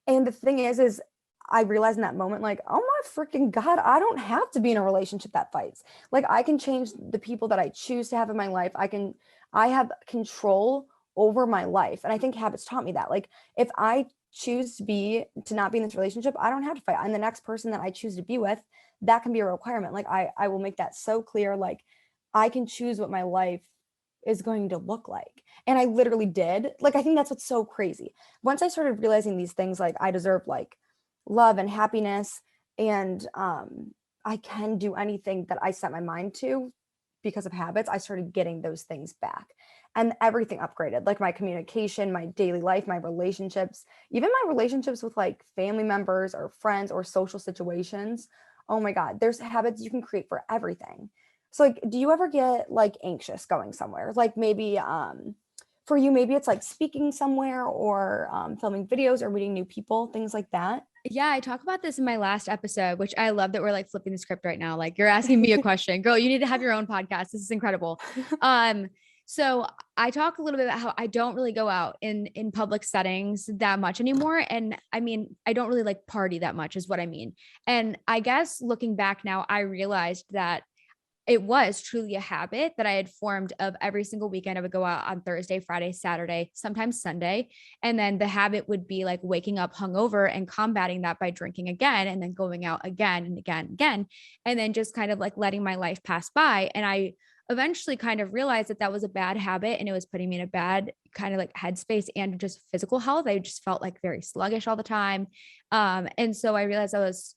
And the thing is I realized in that moment, like, oh my freaking God, I don't have to be in a relationship that fights. Like I can change the people that I choose to have in my life. I have control over my life. And I think habits taught me that. Like if I choose to not be in this relationship, I don't have to fight. And the next person that I choose to be with, that can be a requirement. Like I will make that so clear. Like I can choose what my life is going to look like. And I literally did. Like I think that's what's so crazy. Once I started realizing these things, like I deserve like love and happiness, and I can do anything that I set my mind to because of habits, I started getting those things back, and everything upgraded, like my communication, my daily life, my relationships, even my relationships with like family members or friends or social situations. Oh my God, there's habits you can create for everything. So like, do you ever get like anxious going somewhere? Like maybe for you, maybe it's like speaking somewhere, or filming videos or meeting new people, things like that. Yeah, I talk about this in my last episode, which I love that we're like flipping the script right now. Like you're asking me a question. Girl, you need to have your own podcast. This is incredible. Um, so I talk a little bit about how I don't really go out in public settings that much anymore. And I mean, I don't really like party that much is what I mean. And I guess looking back now, I realized that it was truly a habit that I had formed of every single weekend. I would go out on Thursday, Friday, Saturday, sometimes Sunday. And then the habit would be like waking up hungover and combating that by drinking again, and then going out again and again and again. And then just kind of like letting my life pass by. And I eventually kind of realized that that was a bad habit, and it was putting me in a bad kind of like headspace and just physical health. I just felt like very sluggish all the time. And so I realized I was,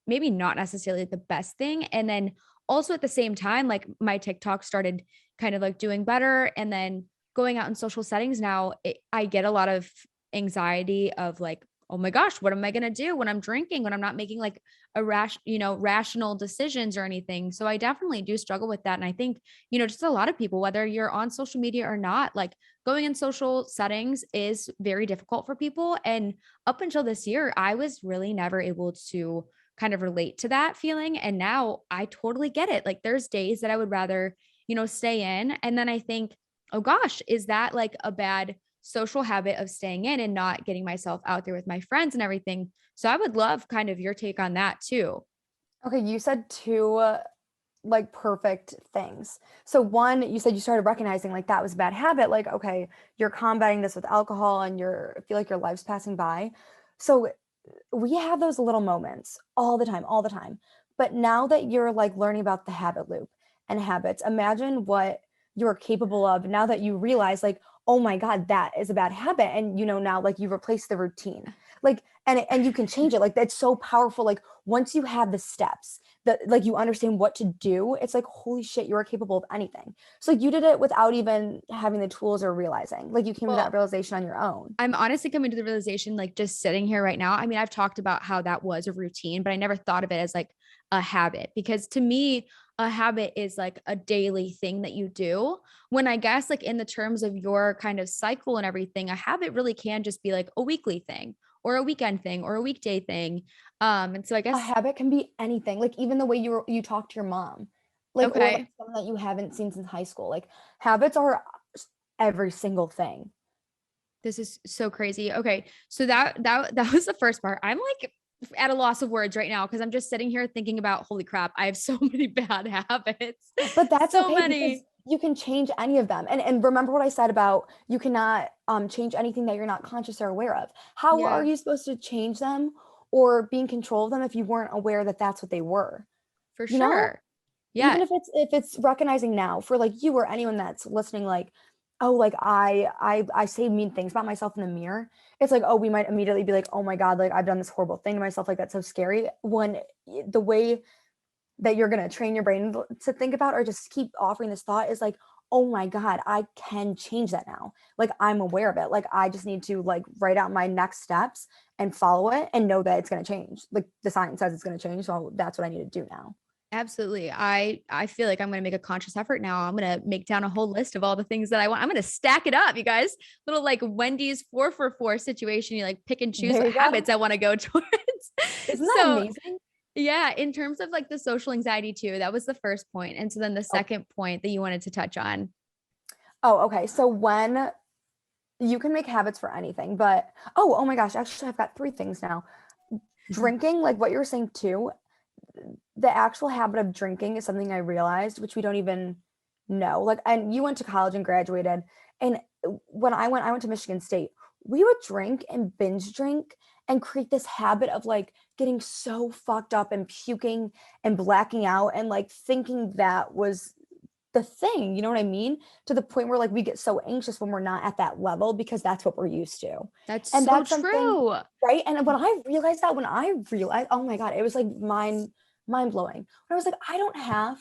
maybe not necessarily the best thing. And then also at the same time, like my TikTok started kind of like doing better. And then going out in social settings now, I get a lot of anxiety of like oh my gosh, what am I going to do when I'm drinking, when I'm not making like rational decisions or anything. So I definitely do struggle with that. And I think, just a lot of people, whether you're on social media or not, like going in social settings is very difficult for people. And up until this year, I was really never able to kind of relate to that feeling. And now I totally get it. Like there's days that I would rather, stay in. And then I think, oh gosh, is that like a bad social habit of staying in and not getting myself out there with my friends and everything? So I would love kind of your take on that too. Okay, you said two like perfect things. So one, you said you started recognizing like that was a bad habit. Like, okay, you're combating this with alcohol and you're feel like your life's passing by. So we have those little moments all the time, all the time. But now that you're like learning about the habit loop and habits, imagine what you're capable of now that you realize like, oh my God, that is a bad habit. And now like you replace the routine. Like, and you can change it. Like that's so powerful. Like once you have the steps that like you understand what to do, it's like, holy shit, you are capable of anything. So like you did it without even having the tools or realizing. Like you came to that Well, realization on your own. I'm honestly coming to the realization, like just sitting here right now. I mean, I've talked about how that was a routine, but I never thought of it as like a habit, because to me, a habit is like a daily thing that you do. When I guess, like in the terms of your kind of cycle and everything, a habit really can just be like a weekly thing or a weekend thing or a weekday thing. And so I A guess, habit can be anything, like even the way you talk to your mom, like, or like okay, someone that you haven't seen since high school. Like habits are every single thing. this is so crazy. Okay. So that was the first part. I'm like at a loss of words right now because I'm just sitting here thinking about, holy crap, I have so many bad habits. But that's So okay because many. you can change any of them. And remember what I said about you cannot change anything that you're not conscious or aware of. How are Yeah, you supposed to change them or be in control of them if you weren't aware that that's what they were? for You know? sure. Yeah. Even if it's recognizing now for like you or anyone that's listening, like, oh, like I say mean things about myself in the mirror. It's like, oh, we might immediately be like, oh my God, like I've done this horrible thing to myself, like that's so scary. When the way that you're gonna train your brain to think about or just keep offering this thought is like, oh my God, I can change that now. Like I'm aware of it. Like I just need to like write out my next steps and follow it and know that it's gonna change. Like the science says it's gonna change. So that's what I need to do now. Absolutely. I feel like I'm going to make a conscious effort now. I'm going to make down a whole list of all the things that I want. I'm going to stack it up, you guys. Little like Wendy's 4 for 4 situation. You like pick and choose There what you go. habits I want to go towards. Isn't that So, amazing? yeah, in terms of like the social anxiety too, that was the first point. And so then the Oh, second point that you wanted to touch on. oh, okay. So when you can make habits for anything, but oh my gosh, actually I've got three things now. Drinking, like what you were saying too, the actual habit of drinking is something I realized, which we don't even know. Like, and you went to college and graduated, and when I went to Michigan State. We would drink and binge drink and create this habit of like getting so fucked up and puking and blacking out and like thinking that was the thing, you know what I mean? To the point where like we get so anxious when we're not at that level because that's what we're used to. That's And so that's something, true. right? And when I realized, oh my God, it was like mind blowing. When I was like, I don't have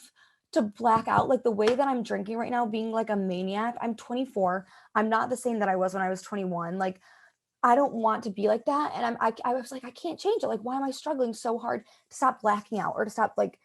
to black out like the way that I'm drinking right now, being like a maniac. I'm 24. I'm not the same that I was when I was 21. Like I don't want to be like that. And I was like, I can't change it. Like, why am I struggling so hard to stop blacking out or to stop like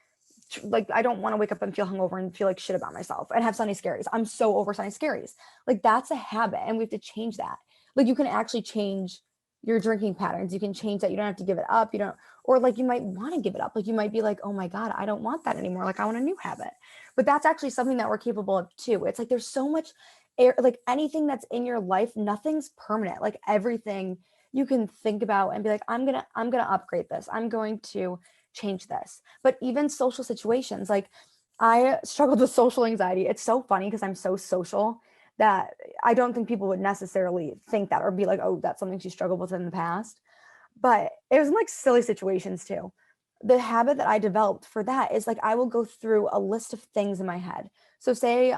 I don't want to wake up and feel hungover and feel like shit about myself and have Sunny scaries. I'm so over Sunny scaries. Like that's a habit and we have to change that. Like you can actually change your drinking patterns. You can change that. You don't have to give it up. You don't, or like you might want to give it up. Like you might be like, oh my God, I don't want that anymore. Like I want a new habit. But that's actually something that we're capable of too. It's like there's so much air, like anything that's in your life, nothing's permanent. Like everything you can think about and be like, I'm gonna upgrade this. I'm going to change this. But even social situations, like I struggled with social anxiety. It's so funny because I'm so social that I don't think people would necessarily think that or be like, oh, that's something she struggled with in the past. But it was in like silly situations too. The habit that I developed for that is like I will go through a list of things in my head. So say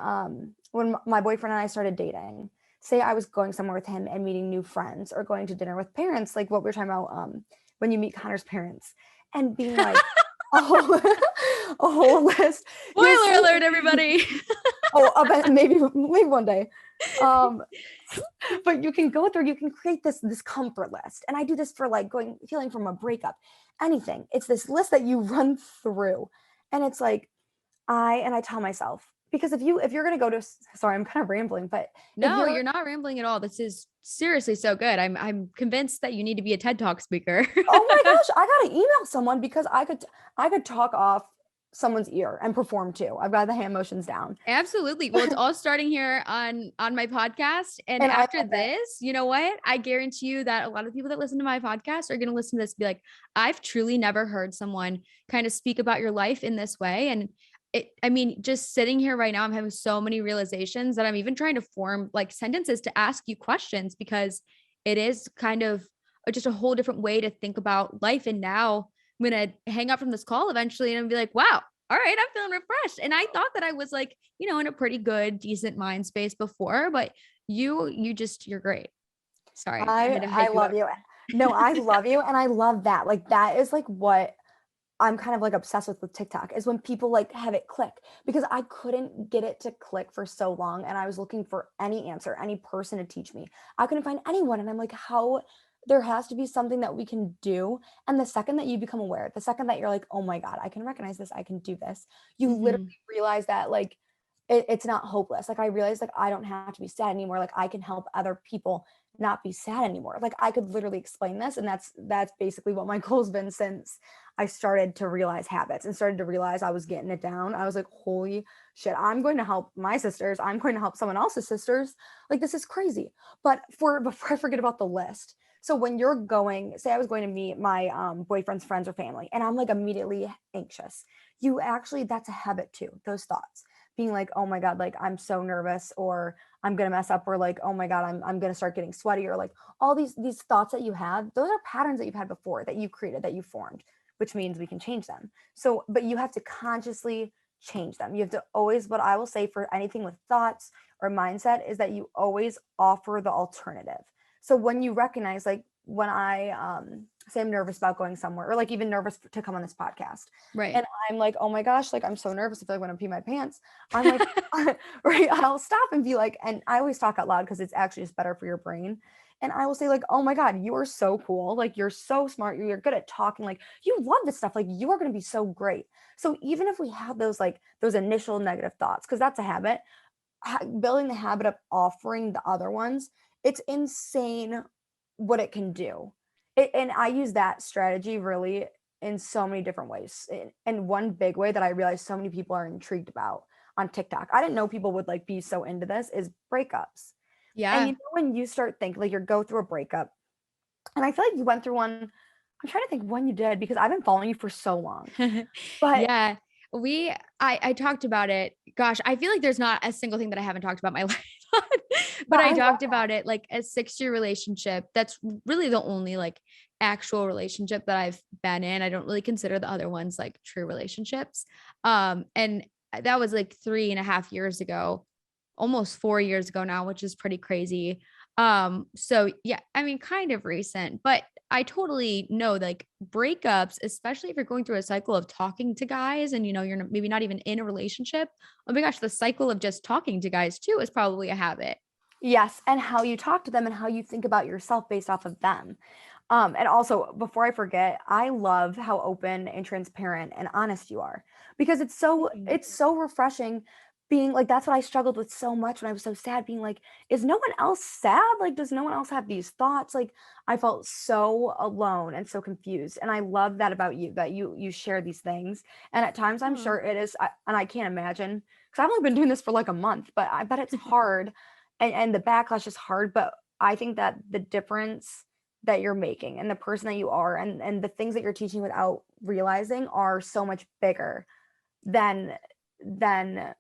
when my boyfriend and I started dating, say I was going somewhere with him and meeting new friends or going to dinner with parents, like what we were talking about when you meet Connor's parents and being like a whole, a whole list. You'll Spoiler say, alert, everybody. oh, maybe one day. Um, but you can go through, you can create this comfort list. And I do this for like healing from a breakup, anything. It's this list that you run through. And it's like, I tell myself, because if you're going to go to, sorry, I'm kind of rambling, but if No, you're, you're not rambling at all. This is seriously so good. I'm convinced that you need to be a TED Talk speaker. oh my gosh, I got to email someone because I could talk off someone's ear and perform too. I've got the hand motions down. Absolutely. Well, it's all starting here on my podcast. And And I after love it. this, you know what? I guarantee you that a lot of people that listen to my podcast are going to listen to this and be like, I've truly never heard someone kind of speak about your life in this way. And I mean, just sitting here right now, I'm having so many realizations that I'm even trying to form like sentences to ask you questions because it is kind of just a whole different way to think about life. And now I'm going to hang up from this call eventually and be like, wow, all right, I'm feeling refreshed. And I thought that I was like, in a pretty good, decent mind space before, but you're great. Sorry, I had to I hype you love up. you. No, I love you. And I love that. Like that is like what I'm kind of like obsessed with TikTok is when people like have it click because I couldn't get it to click for so long. And I was looking for any answer, any person to teach me. I couldn't find anyone. And I'm like, how there has to be something that we can do. And the second that you become aware, the second that you're like, oh my God, I can recognize this, I can do this, you literally Mhm. realize that like it's not hopeless. Like I realized like I don't have to be sad anymore. Like I can help other people not be sad anymore. Like I could literally explain this. And that's basically what my goal's been since I started to realize habits and started to realize I was getting it down. I was like, holy shit, I'm going to help my sisters. I'm going to help someone else's sisters. Like this is crazy. But before I forget about the list. So when you're going, say I was going to meet my boyfriend's friends or family, and I'm like immediately anxious. You actually, that's a habit too, those thoughts. Being like, oh my God, like I'm so nervous, or I'm gonna mess up, or like, oh my God, I'm gonna start getting sweaty, or like all these thoughts that you have, those are patterns that you've had before that you created, that you formed, which means we can change them. So, but you have to consciously change them. You have to always, what I will say for anything with thoughts or mindset is that you always offer the alternative. So when you recognize, like when I say I'm nervous about going somewhere, or like even nervous to come on this podcast, Right. and I'm like, oh my gosh, like I'm so nervous. I feel like when I pee my pants, I'm like, right, I'll stop and be like, and I always talk out loud because it's actually just better for your brain. And I will say, like, oh my God, you are so cool. Like, you're so smart. You're good at talking. Like, you love this stuff. Like, you are going to be so great. So, even if we have those, like, those initial negative thoughts, because that's a habit, building the habit of offering the other ones, it's insane what it can do. And I use that strategy really in so many different ways. And one big way that I realized so many people are intrigued about on TikTok, I didn't know people would like be so into this, is breakups. And you Yeah. know, when you start thinking like you go through a breakup, and I feel like you went through one, I'm trying to think when you did because I've been following you for so long. But Yeah. I talked about it. Gosh, I feel like there's not a single thing that I haven't talked about my life on, but I I love talked about it like a 6-year relationship. That's really the only like actual relationship that I've been in. I don't really consider the other ones like true relationships. And that was like 3.5 years ago, almost 4 years ago now, which is pretty crazy. So yeah, I mean, kind of recent, but I totally know like breakups, especially if you're going through a cycle of talking to guys and you're maybe not even in a relationship. Oh my gosh, the cycle of just talking to guys too is probably a habit. yes, and how you talk to them and how you think about yourself based off of them. And also, before I forget, I love how open and transparent and honest you are because Same. it's so refreshing being like that's what I struggled with so much when I was so sad, being like, is no one else sad? Like, does no one else have these thoughts? Like, I felt so alone and so confused. And I love that about you, that you share these things. And at times I'm Oh. sure it is, and I can't imagine because I've only been doing this for like a month, but I bet it's hard and the backlash is hard. But I think that the difference that you're making and the person that you are and the things that you're teaching without realizing are so much bigger than than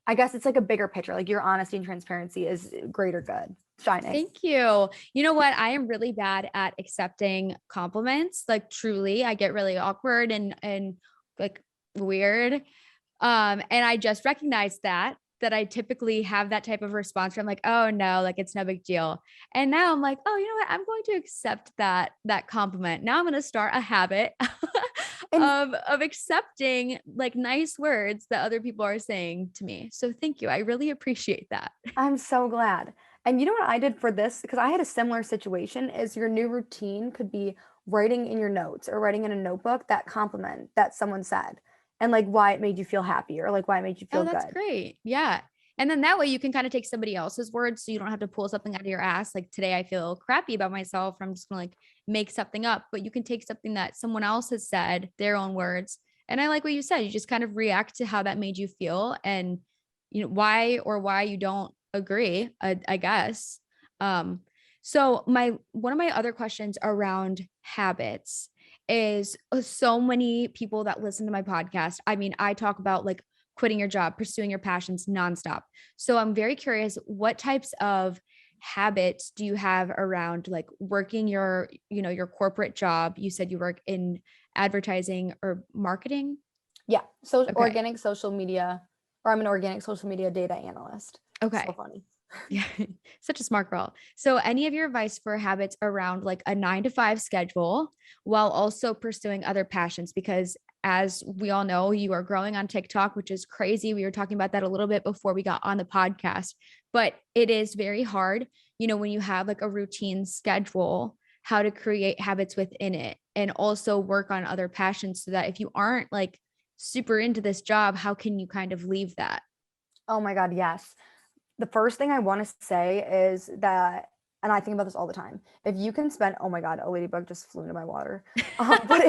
I guess it's like a bigger picture. Like your honesty and transparency is greater good. Shining. Thank you. You know what? I am really bad at accepting compliments. Like truly, I get really awkward and like weird. And I just recognized that. that I typically have that type of response where I'm like, oh no, like it's no big deal. And now I'm like, oh, you know what? I'm going to accept that compliment. Now I'm going to start a habit And of accepting like nice words that other people are saying to me. So thank you. I really appreciate that. I'm so glad. And you know what I did for this? Because I had a similar situation, is your new routine could be writing in your notes or writing in a notebook that compliment that someone said and like why it made you feel happy or like why it made you Oh, feel that's good. great. Yeah. And then that way you can kind of take somebody else's words so you don't have to pull something out of your ass. Like today I feel crappy about myself. And I'm just gonna like make something up, but you can take something that someone else has said, their own words. And I like what you said. You just kind of react to how that made you feel and why you don't agree, I guess. Um, so my one of my other questions around habits is so many people that listen to my podcast. I mean, I talk about like quitting your job, pursuing your passions nonstop. So I'm very curious, what types of habits do you have around like working your corporate job? You said you work in advertising or marketing. Yeah. So Okay. organic social media, or I'm an organic social media data analyst. So Okay. funny. Yeah. Such a smart girl. So any of your advice for habits around like a 9 to 5 schedule while also pursuing other passions? Because as we all know, you are growing on TikTok, which is crazy. We were talking about that a little bit before we got on the podcast, but it is very hard, when you have like a routine schedule, how to create habits within it and also work on other passions so that if you aren't like super into this job, how can you kind of leave that? Oh my God, yes. The first thing I want to say is that, and I think about this all the time. If you can spend, oh my God, a ladybug just flew into my water. But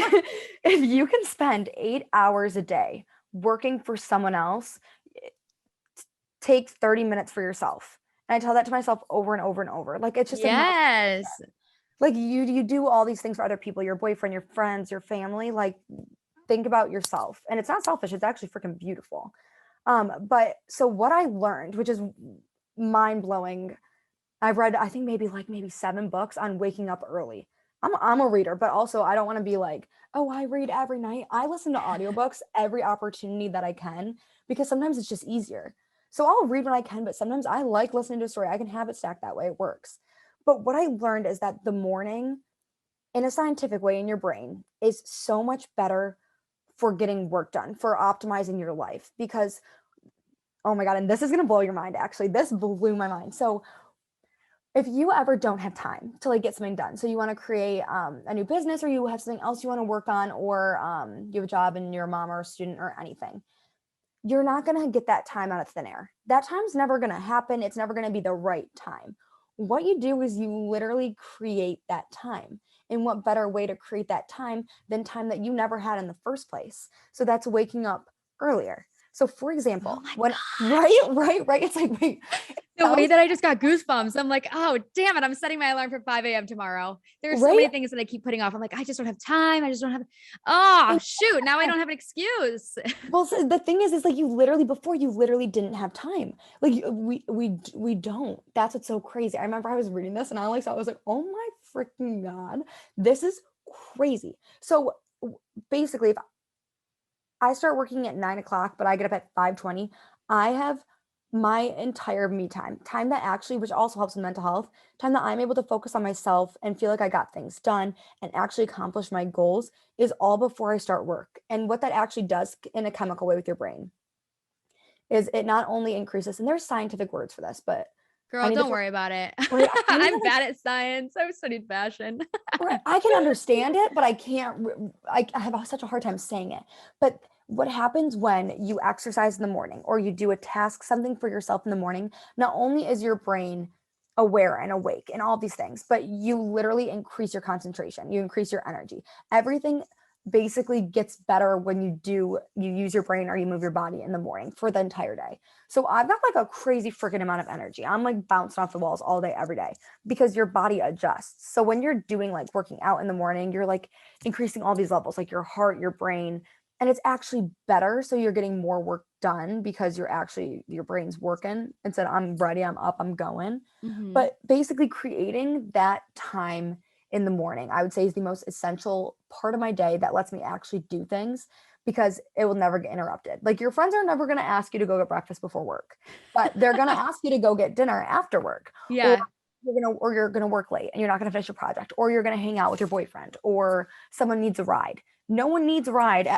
if you can spend 8 hours a day working for someone else, take 30 minutes for yourself. And I tell that to myself over and over and over. Like it's just a non, Yes. like you do all these things for other people, your boyfriend, your friends, your family. Like think about yourself. And it's not selfish, it's actually freaking beautiful. But so what I learned, which is mind blowing, I've read, I think maybe 7 books on waking up early. I'm a reader, but also I don't want to be like, oh, I read every night. I listen to audiobooks every opportunity that I can because sometimes it's just easier. So I'll read when I can, but sometimes I like listening to a story. I can have it stacked that way. It works. But what I learned is that the morning, in a scientific way in your brain, is so much better for getting work done, for optimizing your life. Because, oh my God, and this is going to blow your mind, actually. This blew my mind. So if you ever don't have time to like get something done, so you want to create a new business or you have something else you want to work on, or you have a job and you're a mom or a student or anything, you're not going to get that time out of thin air. That time's never going to happen. It's never going to be the right time. What you do is you literally create that time. And what better way to create that time than time that you never had in the first place? So that's waking up earlier. So for Oh example, my when gosh. right, it's like, wait, it The way sounds that I just got goosebumps. I'm like, oh, damn it. I'm setting my alarm for 5 a.m. tomorrow. There's so right. many things that I keep putting off. I'm like, I just don't have time. I just don't have, oh, And shoot. Now I don't have an excuse. well, so the thing is like you literally before you literally didn't have time. Like we don't. That's what's so crazy. I remember I was reading this and I was like, oh my freaking God, this is crazy. So basically, if I start working at 9 o'clock, but I get up at 5:20, I have my entire me time that actually, which also helps with mental health, time that I'm able to focus on myself and feel like I got things done and actually accomplish my goals is all before I start work. And what that actually does in a chemical way with your brain is it not only increases, and there's scientific words for this, but I Girl, need don't this, worry about it. right? I don't even I'm bad at science. I've studied fashion. right, I can understand it, but I can't, I have such a hard time saying it. But what happens when you exercise in the morning or you do a task, something for yourself in the morning, not only is your brain aware and awake and all these things, but you literally increase your concentration, you increase your energy. Everything basically gets better when you use your brain or you move your body in the morning for the entire day. So I've got like a crazy freaking amount of energy. I'm like bouncing off the walls all day, every day because your body adjusts. So when you're doing like working out in the morning, you're like increasing all these levels, like your heart, your brain, and it's actually better. So you're getting more work done because your brain's working instead of I'm ready, I'm up, I'm going. Hmm. But basically creating that time in the morning, I would say is the most essential part of my day that lets me actually do things because it will never get interrupted. Like your friends are never going to ask you to go get breakfast before work, but they're going to ask you to go get dinner after work, or Yeah. you're gonna work late and you're not gonna finish your project, or you're gonna hang out with your boyfriend, or someone needs a ride. No one needs a ride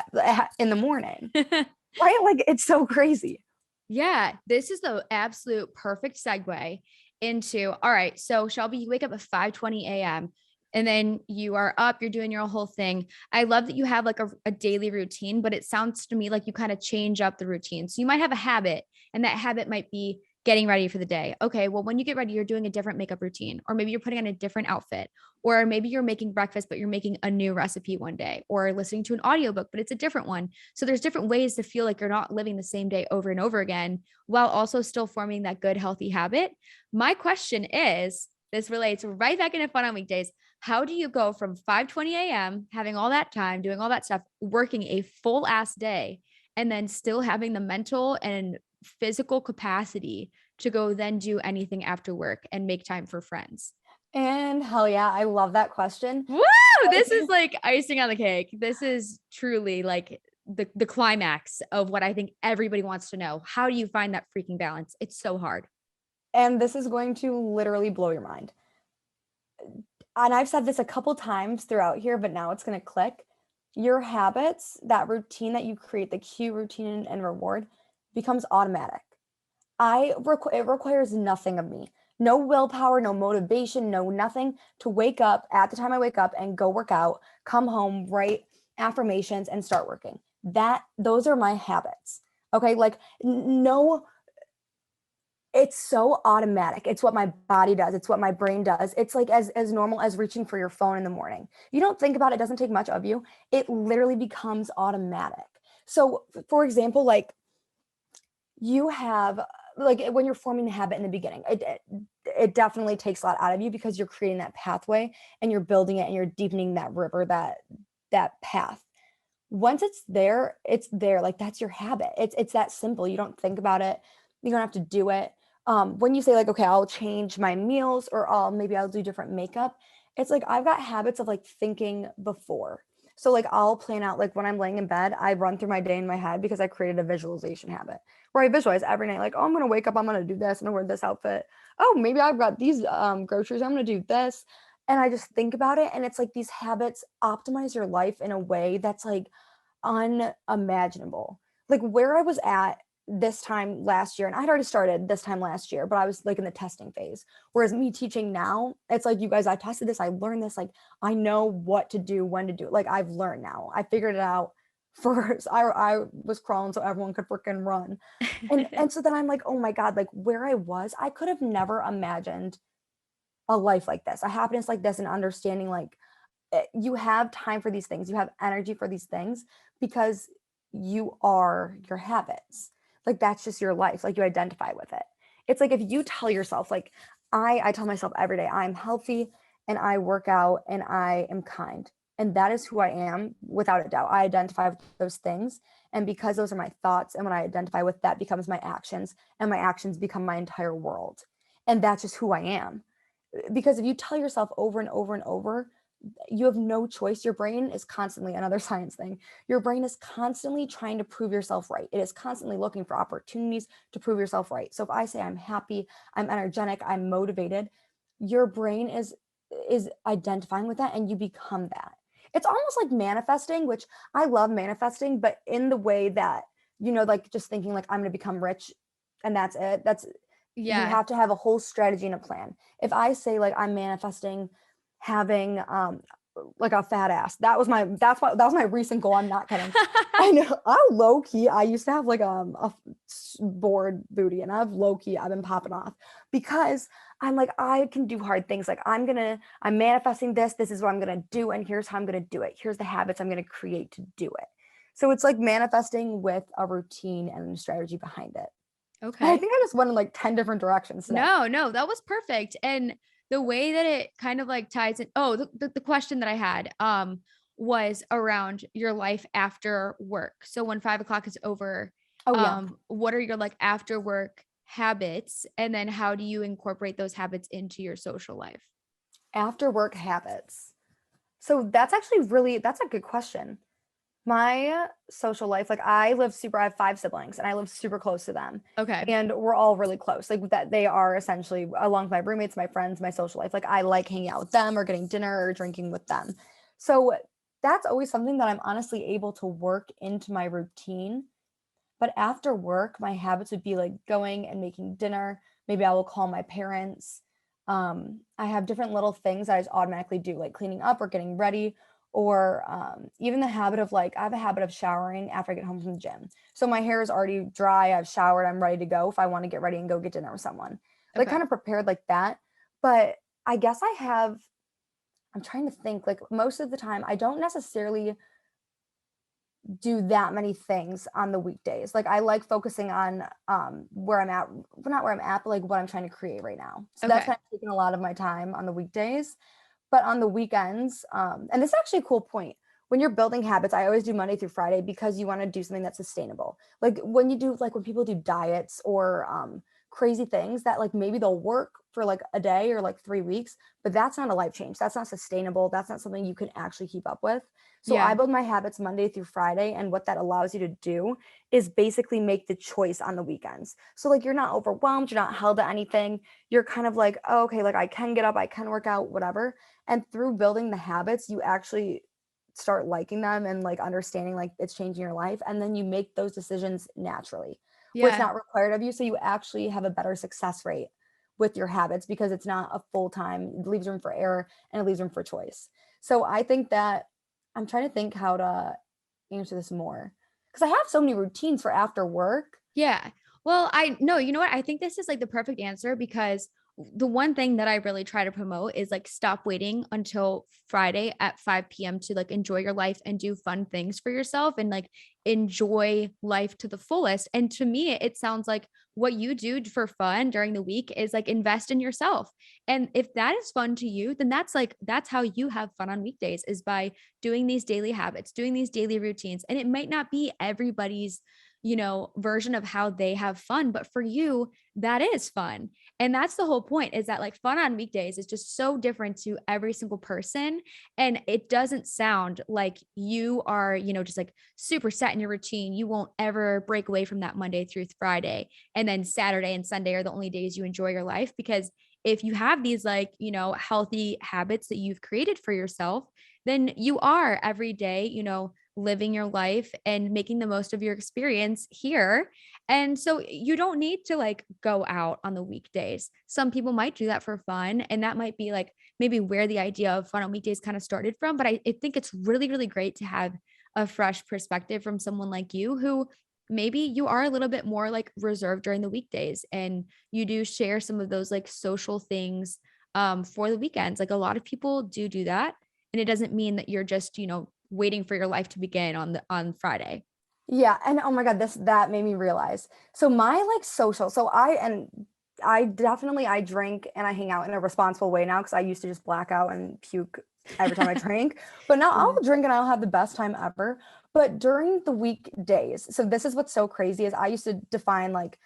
in the morning, right? Like it's so crazy. Yeah, this is the absolute perfect segue into all right. So Shelby, you wake up at 5:20 a.m. and then you are up, you're doing your whole thing. I love that you have like a daily routine, but it sounds to me like you kind of change up the routine. So you might have a habit, and that habit might be getting ready for the day. Okay, well, when you get ready, you're doing a different makeup routine, or maybe you're putting on a different outfit, or maybe you're making breakfast, but you're making a new recipe one day, or listening to an audiobook, but it's a different one. So there's different ways to feel like you're not living the same day over and over again while also still forming that good, healthy habit. My question is, this relates right back into fun on weekdays. How do you go from 5:20 a.m., having all that time, doing all that stuff, working a full ass day, and then still having the mental and physical capacity to go then do anything after work and make time for friends? And hell yeah, I love that question. Woo! This is like icing on the cake. This is truly like the climax of what I think everybody wants to know. How do you find that freaking balance? It's so hard. And this is going to literally blow your mind. And I've said this a couple times throughout here, but now it's going to click. Your habits, that routine that you create, the cue, routine, and reward becomes automatic. It requires nothing of me. No willpower, no motivation, no nothing to wake up at the time I wake up and go work out, come home, write affirmations, and start working. Those are my habits. Okay. Like no, it's so automatic. It's what my body does. It's what my brain does. It's like as normal as reaching for your phone in the morning. You don't think about it, it doesn't take much of you. It literally becomes automatic. So for example, like you have like when you're forming a habit in the beginning, it definitely takes a lot out of you because you're creating that pathway and you're building it and you're deepening that river, that path. Once it's there. Like that's your habit. It's that simple. You don't think about it. You don't have to do it. When you say like, okay, I'll change my meals or maybe I'll do different makeup. It's like I've got habits of like thinking before. So like I'll plan out like when I'm laying in bed, I run through my day in my head because I created a visualization habit where I visualize every night, like, oh, I'm gonna wake up, I'm gonna do this, I'm gonna wear this outfit. Oh, maybe I've got these groceries, I'm gonna do this. And I just think about it. And it's like these habits optimize your life in a way that's like unimaginable. Like where I was at this time last year, and I'd already started this time last year, but I was like in the testing phase. Whereas me teaching now, it's like, you guys, I tested this, I learned this, like I know what to do, when to do it. Like I've learned now. I figured it out first. I was crawling so everyone could freaking run. And so then I'm like, oh my God, like where I was, I could have never imagined a life like this, a happiness like this, and understanding like you have time for these things, you have energy for these things because you are your habits. Like that's just your life. Like you identify with it. It's like if you tell yourself, like I tell myself every day, I'm healthy and I work out and I am kind. And that is who I am without a doubt. I identify with those things. And because those are my thoughts, and when I identify with that becomes my actions, and my actions become my entire world. And that's just who I am. Because if you tell yourself over and over and over, you have no choice. Your brain is constantly, another science thing, your brain is constantly trying to prove yourself right. It is constantly looking for opportunities to prove yourself right. So if I say I'm happy, I'm energetic, I'm motivated, your brain is identifying with that and you become that. It's almost like manifesting, which I love manifesting, but in the way that, like just thinking like I'm going to become rich and that's it. You Yeah. have to have a whole strategy and a plan. If I say like I'm manifesting having like a fat ass, that was my recent goal. I'm not kidding. I know I used to have like a board booty, and I've been popping off because I'm like, I can do hard things. Like I'm manifesting this is what I'm gonna do, and here's how I'm gonna do it. Here's the habits I'm gonna create to do it. So it's like manifesting with a routine and a strategy behind it. I Okay. think I just went in like 10 different directions today. No, that was perfect. And the way that it kind of like ties in, oh, the question that I had was around your life after work. So when 5 o'clock is over, Oh yeah. what are your like after work habits? And then how do you incorporate those habits into your social life? After work habits. So that's a good question. My social life, like I have 5 siblings and I live super close to them. Okay. And we're all really close. Like that they are essentially along with my roommates, my friends, my social life. Like I like hanging out with them or getting dinner or drinking with them. So that's always something that I'm honestly able to work into my routine. But after work, my habits would be like going and making dinner. Maybe I will call my parents. I have different little things that I just automatically do, like cleaning up or getting ready, or even the habit of like, I have a habit of showering after I get home from the gym. So my hair is already dry. I've showered. I'm ready to go if I want to get ready and go get dinner with someone. Like Okay. kind of prepared like that. But I guess I'm trying to think like most of the time, I don't necessarily do that many things on the weekdays. Like I like focusing on where I'm at, well, not where I'm at, but like what I'm trying to create right now. So that's Okay. kind of taking a lot of my time on the weekdays. But on the weekends, and this is actually a cool point. When you're building habits, I always do Monday through Friday because you want to do something that's sustainable. Like when you do, like when people do diets or crazy things that like maybe they'll work for like a day or like 3 weeks, but that's not a life change. That's not sustainable. That's not something you can actually keep up with. So I Yeah. build my habits Monday through Friday. And what that allows you to do is basically make the choice on the weekends. So like you're not overwhelmed, you're not held to anything. You're kind of like, oh, okay, like I can get up, I can work out, whatever. And through building the habits, you actually start liking them and like understanding like it's changing your life. And then you make those decisions naturally, where it's Yeah. not required of you. So you actually have a better success rate with your habits because it's not a full time, it leaves room for error and it leaves room for choice. So I think that I'm trying to think how to answer this more because I have so many routines for after work. Yeah. Well, I no, you know what? I think this is like the perfect answer because the one thing that I really try to promote is like stop waiting until Friday at 5 p.m. to like enjoy your life and do fun things for yourself and like enjoy life to the fullest. And to me, it sounds like what you do for fun during the week is like invest in yourself. And if that is fun to you, then that's how you have fun on weekdays is by doing these daily habits, doing these daily routines. And it might not be everybody's version of how they have fun. But for you, that is fun. And that's the whole point is that like fun on weekdays is just so different to every single person. And it doesn't sound like you are, just like super set in your routine. You won't ever break away from that Monday through Friday. And then Saturday and Sunday are the only days you enjoy your life because if you have these like, healthy habits that you've created for yourself, then you are every day, living your life and making the most of your experience here. And so you don't need to like go out on the weekdays. Some people might do that for fun. And that might be like maybe where the idea of fun on weekdays kind of started from. But I think it's really, really great to have a fresh perspective from someone like you who maybe you are a little bit more like reserved during the weekdays and you do share some of those like social things for the weekends. Like a lot of people do that. And it doesn't mean that you're just, waiting for your life to begin on Friday. Yeah, and oh my God, this that made me realize. So my like social, so I definitely I drink and I hang out in a responsible way now because I used to just black out and puke every time I drank. But now I'll Yeah. drink and I'll have the best time ever. But during the weekdays, so this is what's so crazy is I used to define like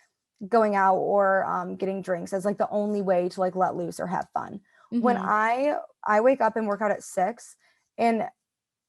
going out or getting drinks as like the only way to like let loose or have fun. When Hmm. I wake up and work out at 6 and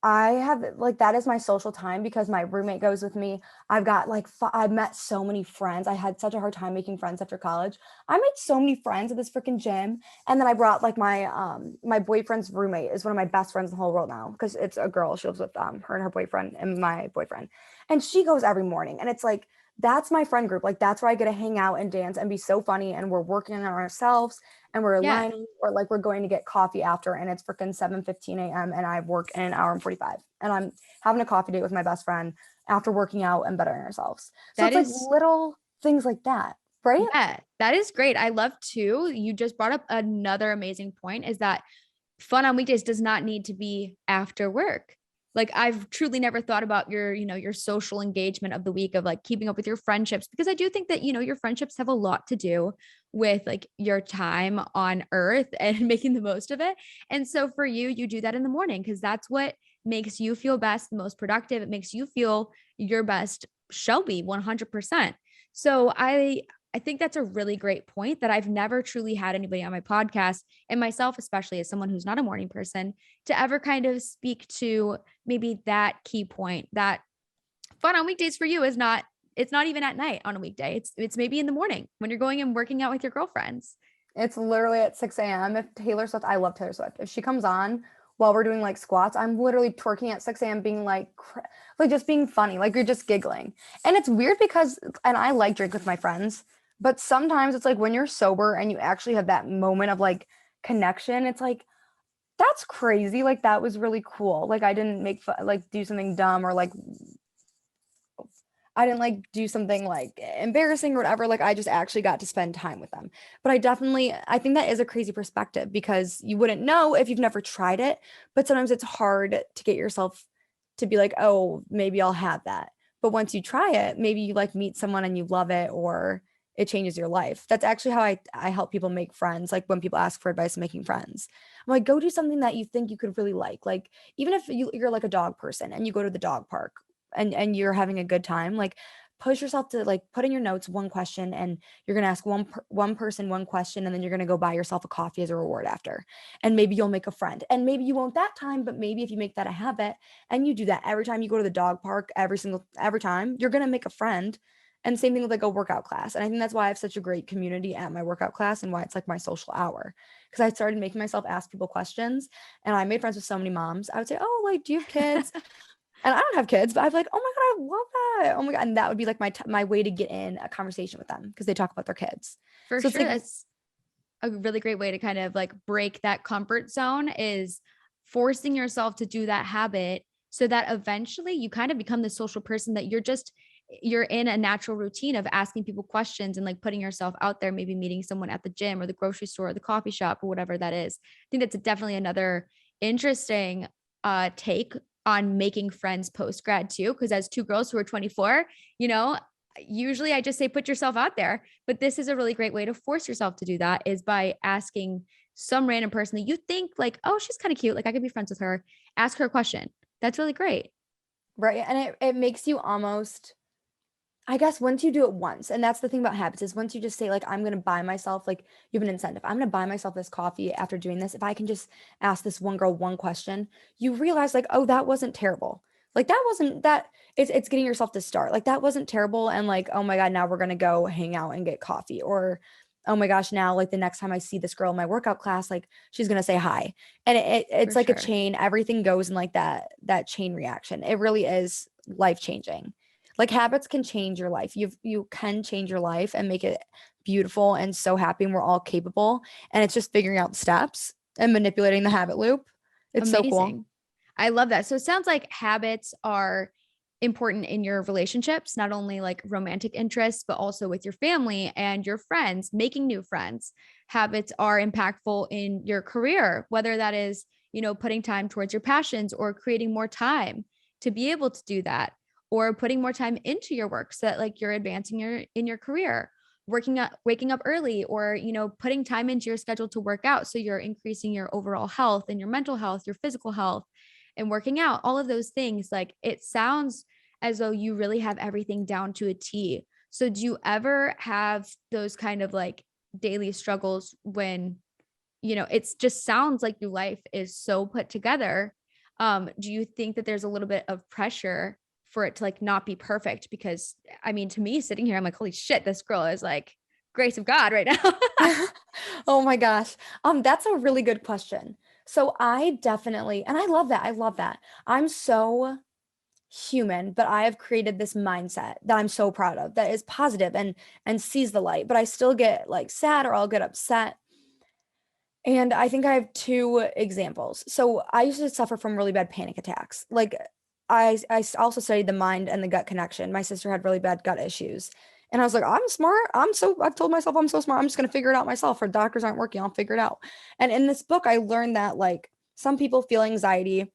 I have like that is my social time because my roommate goes with me. I've got like I've met so many friends. I had such a hard time making friends after college. I made so many friends at this freaking gym, and then I brought like my boyfriend's roommate is one of my best friends in the whole world now because it's a girl. She lives with her and her boyfriend and my boyfriend, and she goes every morning, and it's like that's my friend group. Like that's where I get to hang out and dance and be so funny, and we're working on ourselves and we're Yeah. aligning or like we're going to get coffee after and it's freaking 7:15 a.m. and I work in an hour and 45 and I'm having a coffee date with my best friend after working out and bettering ourselves. So That it's like is little things like that, right? Yeah, that is great. I love too. You just brought up another amazing point is that fun on weekdays does not need to be after work. Like I've truly never thought about your social engagement of the week of like keeping up with your friendships because I do think that, your friendships have a lot to do with like your time on earth and making the most of it. And so for you, you do that in the morning because that's what makes you feel best, the most productive. It makes you feel your best Shelby 100%. So I think that's a really great point that I've never truly had anybody on my podcast, and myself, especially as someone who's not a morning person, to ever kind of speak to maybe that key point that fun on weekdays for you is not, it's not even at night on a weekday. It's maybe in the morning when you're going and working out with your girlfriends. It's literally at 6 a.m. If Taylor Swift, I love Taylor Swift. If she comes on while we're doing like squats, I'm literally twerking at 6 a.m. being like just being funny, like you're just giggling. And it's weird because, and I like drink with my friends, but sometimes it's like when you're sober and you actually have that moment of like connection, it's like, that's crazy. Like that was really cool. Like I didn't make fun, like do something dumb or like I didn't like do something like embarrassing or whatever. Like I just actually got to spend time with them. But I think that is a crazy perspective because you wouldn't know if you've never tried it. But sometimes it's hard to get yourself to be like, oh, maybe I'll have that. But once you try it, maybe you like meet someone and you love it or it changes your life. That's actually how I help people make friends. Like when people ask for advice on making friends, I'm like, go do something that you think you could really like. Like even if you're like a dog person and you go to the dog park and you're having a good time, like push yourself to like put in your notes one question and you're going to ask one person one question and then you're going to go buy yourself a coffee as a reward after, and maybe you'll make a friend, and maybe you won't that time, but maybe if you make that a habit and you do that every time you go to the dog park, every time, you're going to make a friend. And same thing with like a workout class. And I think that's why I have such a great community at my workout class and why it's like my social hour, because I started making myself ask people questions and I made friends with so many moms. I would say, oh, like, do you have kids? And I don't have kids, but I'm like, oh my God, I love that. Oh my God. And that would be like my way to get in a conversation with them because they talk about their kids. For So it's sure. like, That's a really great way to kind of like break that comfort zone, is forcing yourself to do that habit so that eventually you kind of become the social person that you're in a natural routine of asking people questions and like putting yourself out there, maybe meeting someone at the gym or the grocery store or the coffee shop or whatever that is. I think that's definitely another interesting take on making friends post grad too, because as two girls who are 24, you know, usually I just say put yourself out there, but this is a really great way to force yourself to do that, is by asking some random person that you think like, oh, she's kind of cute, like I could be friends with her, ask her a question. That's really great. right. And it makes you almost, I guess once you do it once, and that's the thing about habits is once you just say like, I'm going to buy myself, like you have an incentive. I'm going to buy myself this coffee after doing this. If I can just ask this one girl one question, you realize like, oh, that wasn't terrible. Like that wasn't that it's getting yourself to start. Like that wasn't terrible. And like, oh my God, now we're going to go hang out and get coffee. Or, oh my gosh, now like the next time I see this girl in my workout class, like she's going to say hi. And it's For like a sure. chain. Everything goes in like that chain reaction. It really is life changing. Like habits can change your life. You can change your life and make it beautiful and so happy. And we're all capable. And it's just figuring out the steps and manipulating the habit loop. It's so cool. Amazing. I love that. So it sounds like habits are important in your relationships, not only like romantic interests, but also with your family and your friends, making new friends. Habits are impactful in your career, whether that is, you know, putting time towards your passions or creating more time to be able to do that, or putting more time into your work so that like you're advancing in your career, waking up early, or you know, putting time into your schedule to work out so you're increasing your overall health and your mental health, your physical health, and working out, all of those things. Like it sounds as though you really have everything down to a T. So do you ever have those kind of like daily struggles when, you know, it's just sounds like your life is so put together? Do you think that there's a little bit of pressure for it to like not be perfect? Because I mean, to me sitting here, I'm like, holy shit, this girl is like grace of God right now. Oh my gosh. That's a really good question. So I definitely, and I love that. I love that. I'm so human, but I have created this mindset that I'm so proud of that is positive and sees the light, but I still get like sad or I'll get upset. And I think I have two examples. So I used to suffer from really bad panic attacks. Like also studied the mind and the gut connection. My sister had really bad gut issues. And I was like, I'm smart. I've told myself I'm so smart. I'm just going to figure it out myself. Or doctors aren't working. I'll figure it out. And in this book, I learned that like some people feel anxiety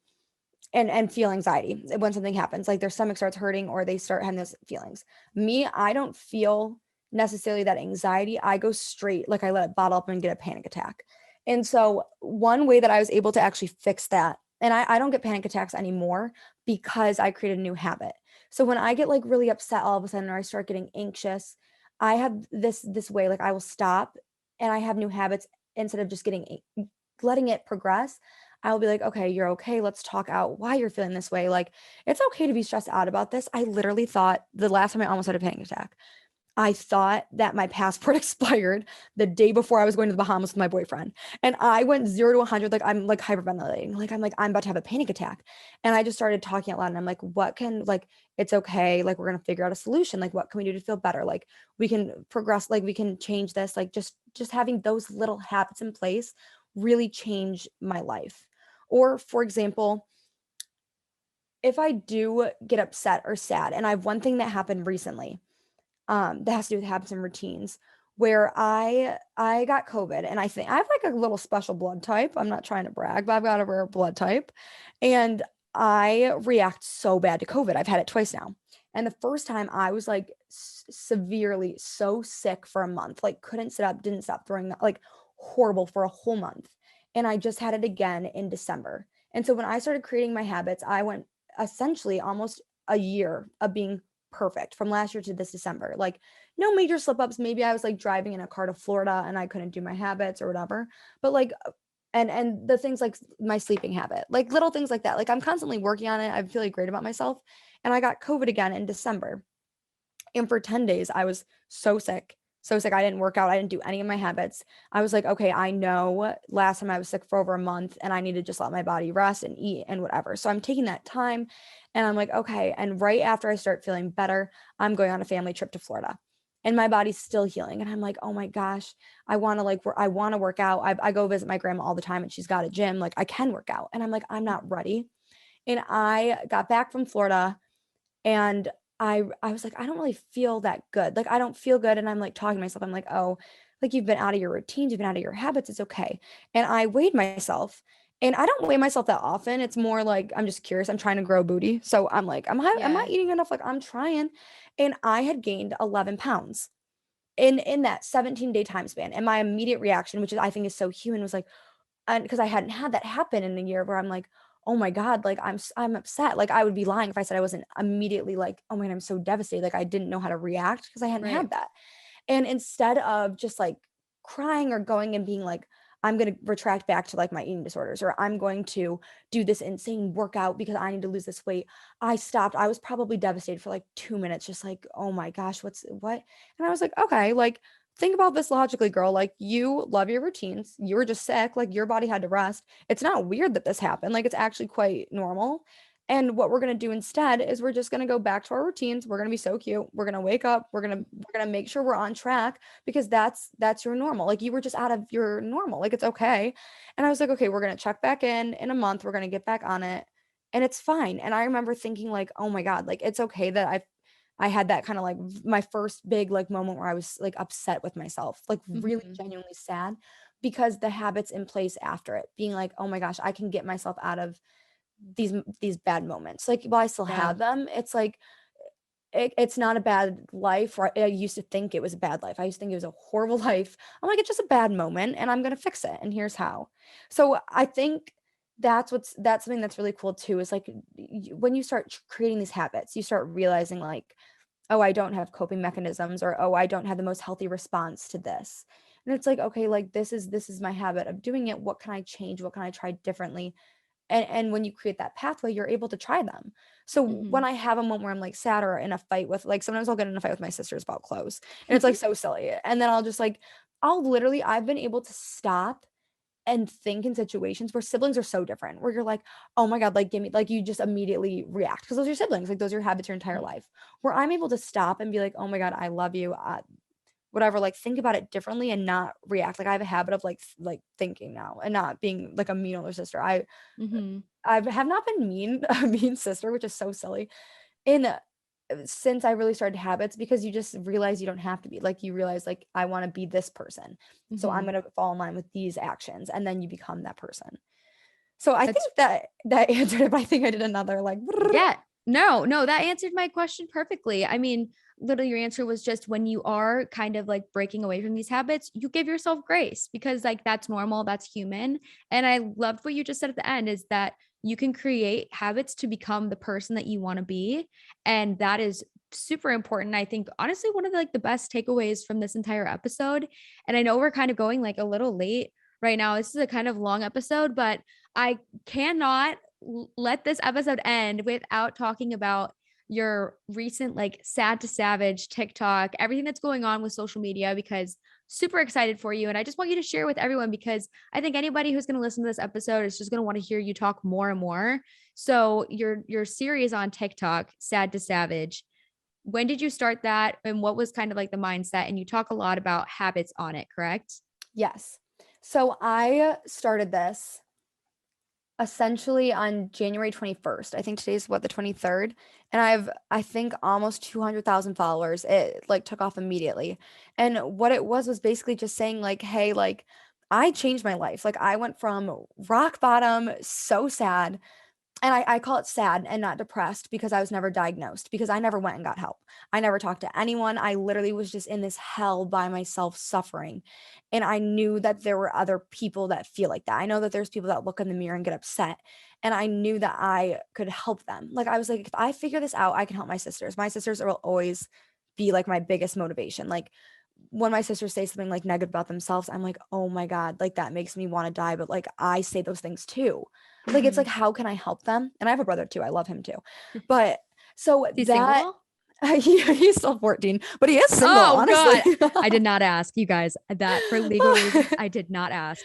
and feel anxiety when something happens, like their stomach starts hurting or they start having those feelings. Me, I don't feel necessarily that anxiety. I go straight, like I let it bottle up and get a panic attack. And so one way that I was able to actually fix that, and I don't get panic attacks anymore because I created a new habit. So when I get like really upset all of a sudden or I start getting anxious, I have this way, like I will stop and I have new habits instead of just letting it progress. I'll be like, okay, you're okay. Let's talk out why you're feeling this way. Like, it's okay to be stressed out about this. I literally thought the last time I almost had a panic attack, I thought that my passport expired the day before I was going to the Bahamas with my boyfriend. And I went 0 to 100, like I'm like hyperventilating. I'm about to have a panic attack. And I just started talking out loud and I'm like, it's okay. Like, we're going to figure out a solution. Like, what can we do to feel better? Like, we can progress, like we can change this. Like, just having those little habits in place really change my life. Or for example, if I do get upset or sad, and I have one thing that happened recently that has to do with habits and routines where I got COVID and I think I have like a little special blood type. I'm not trying to brag, but I've got a rare blood type. And I react so bad to COVID. I've had it twice now. And the first time I was like severely so sick for a month, like couldn't sit up, didn't stop throwing that, like horrible for a whole month. And I just had it again in December. And so when I started creating my habits, I went essentially almost a year of being perfect from last year to this December. Like no major slip ups. Maybe I was like driving in a car to Florida and I couldn't do my habits or whatever. But like and the things like my sleeping habit, like little things like that. Like I'm constantly working on it. I'm feeling great about myself. And I got COVID again in December. And for 10 days, I was so sick. So sick. I didn't work out. I didn't do any of my habits. I was like, okay, I know last time I was sick for over a month and I need to just let my body rest and eat and whatever. So I'm taking that time and I'm like, okay. And right after I start feeling better, I'm going on a family trip to Florida and my body's still healing. And I'm like, oh my gosh, I want to work out. I go visit my grandma all the time and she's got a gym. Like I can work out. And I'm like, I'm not ready. And I got back from Florida and I was like, "I don't really feel that good." Like, I don't feel good, and I'm, like, talking to myself. I'm like, "Oh, like, you've been out of your routines, you've been out of your habits, it's okay." And I weighed myself, and I don't weigh myself that often. It's more like I'm just curious. I'm trying to grow booty. So I'm like, am I Yeah. eating enough? Like, I'm trying. And I had gained 11 pounds in that 17-day time span. And my immediate reaction, which is I think is so human, was like, and because I hadn't had that happen in a year where I'm like, "Oh my God, like I'm upset." Like I would be lying if I said I wasn't immediately like, "Oh my God, I'm so devastated." Like I didn't know how to react because I hadn't Right. had that. And instead of just like crying or going and being like, I'm going to retract back to like my eating disorders or I'm going to do this insane workout because I need to lose this weight. I stopped. I was probably devastated for like 2 minutes, just like, oh my gosh, what? And I was like, okay, like think about this logically, girl. Like you love your routines. You were just sick. Like your body had to rest. It's not weird that this happened. Like it's actually quite normal. And what we're going to do instead is we're just going to go back to our routines. We're going to be so cute. We're going to wake up. We're going to make sure we're on track because that's your normal. Like you were just out of your normal. Like it's okay. And I was like, okay, we're going to check back in a month. We're going to get back on it. And it's fine. And I remember thinking like, "Oh my God, like it's okay that I had that kind of like my first big like moment where I was like upset with myself, like really Mhm. genuinely sad because the habits in place after it being like, "Oh my gosh, I can get myself out of these bad moments." Like, while I still Yeah. have them, it's like it's not a bad life, or I used to think it was a bad life. I used to think it was a horrible life. I'm like, it's just a bad moment and I'm gonna fix it. And here's how. So I think that's something that's really cool too, is like when you start creating these habits, you start realizing like, oh, I don't have coping mechanisms, or oh, I don't have the most healthy response to this. And it's like, okay, like this is my habit of doing it. What can I change? What can I try differently? And when you create that pathway, you're able to try them. So when Mhm. I have a moment where I'm like sad or in a fight with like sometimes I'll get in a fight with my sisters about clothes and it's like so silly. And then I'll just like I've been able to stop and think in situations where siblings are so different, where you're like, oh my God, like give me like you just immediately react because those are your siblings, like those are your habits your entire Mhm. life. Where I'm able to stop and be like, oh my God, I love you. Whatever, like think about it differently and not react. Like I have a habit of like thinking now and not being like a mean older sister. Mhm. I have not been mean a mean sister, which is so silly. In Since I really started habits, because you just realize you don't have to be. Like you realize like I want to be this person. So I'm Mhm. going to fall in line with these actions and then you become that person. So I think That's that answered it, but I think I did another like Yeah. No, no, that answered my question perfectly. I mean, literally your answer was just when you are kind of like breaking away from these habits, you give yourself grace because like that's normal, that's human. And I loved what you just said at the end is that you can create habits to become the person that you want to be. And that is super important. I think honestly one of the, like the best takeaways from this entire episode. And I know we're kind of going like a little late right now. This is a kind of long episode, but I cannot let this episode end without talking about your recent like sad to savage TikTok, everything that's going on with social media, because super excited for you. And I just want you to share with everyone, because I think anybody who's going to listen to this episode is just going to want to hear you talk more and more. So your series on TikTok, Sad to Savage, when did you start that, and what was kind of like the mindset? And you talk a lot about habits on it, correct? Yes. So I started this essentially on January 21st. I think today's what, the 23rd, and I think almost 200,000 followers. It like took off immediately. And what it was basically just saying like, hey, like I changed my life. Like I went from rock bottom, so sad, and I call it sad and not depressed because I was never diagnosed, because I never went and got help. I never talked to anyone. I literally was just in this hell by myself suffering. And I knew that there were other people that feel like that. I know that there's people that look in the mirror and get upset. And I knew that I could help them. Like I was like, if I figure this out, I can help my sisters. My sisters will always be like my biggest motivation. Like when my sisters say something like negative about themselves, I'm like, oh my God, like that makes me want to die. But like I say those things too. Like it's like, how can I help them? And I have a brother too. I love him too. But so Is he that single? he's still 14, but he is single, Oh honestly. God. I did not ask you guys that for legal reasons. I did not ask.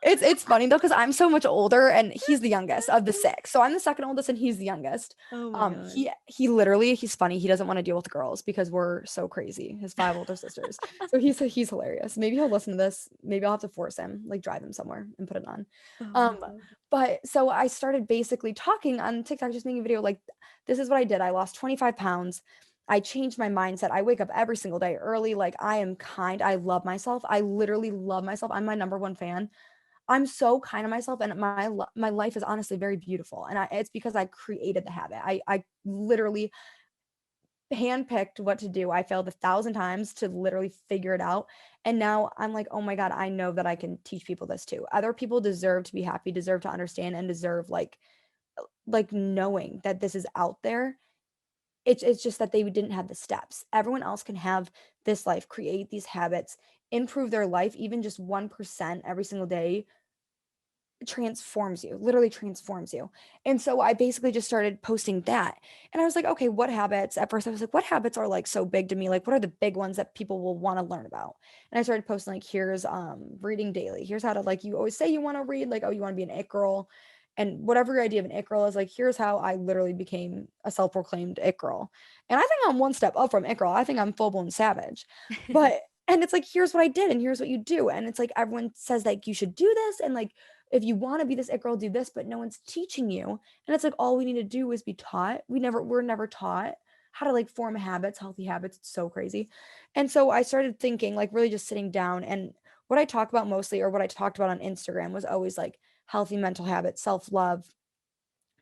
It's funny though, because I'm so much older and he's the youngest of the six. So I'm the second oldest and he's the youngest. Oh my God. He literally, he's funny. He doesn't want to deal with girls because we're so crazy. His five older sisters. So he's hilarious. Maybe he'll listen to this. Maybe I'll have to force him, like drive him somewhere and put it on. Oh my Um, God. but so I started basically talking on TikTok, just making a video like, this is what I did. I lost 25 pounds. I changed my mindset. I wake up every single day early. Like I am kind. I love myself. I literally love myself. I'm my number one fan. I'm so kind to myself, and my life is honestly very beautiful, and it's because I created the habit. I literally handpicked what to do. I failed 1,000 times to literally figure it out, and now I'm like, oh my God, I know that I can teach people this too. Other people deserve to be happy, deserve to understand, and deserve like knowing that this is out there. It's just that they didn't have the steps. Everyone else can have this life, create these habits, improve their life, even just 1% every single day transforms you, literally transforms you. And so I basically just started posting that. And I was like, okay, what habits? At first I was like, what habits are like so big to me? Like what are the big ones that people will want to learn about? And I started posting like, here's reading daily. Here's how to, like, you always say you want to read, like, oh, you want to be an it girl. And whatever your idea of an it girl is, like, here's how I literally became a self-proclaimed it girl. And I think I'm one step up from it girl. I think I'm full-blown savage. But and it's like, here's what I did and here's what you do. And it's like everyone says like you should do this, and like if you want to be this it girl, do this, but no one's teaching you. And it's like all we need to do is be taught. We're never taught how to like form habits, healthy habits. It's so crazy. And so I started thinking, like really just sitting down, and what I talk about mostly, or what I talked about on Instagram, was always like healthy mental habits, self-love,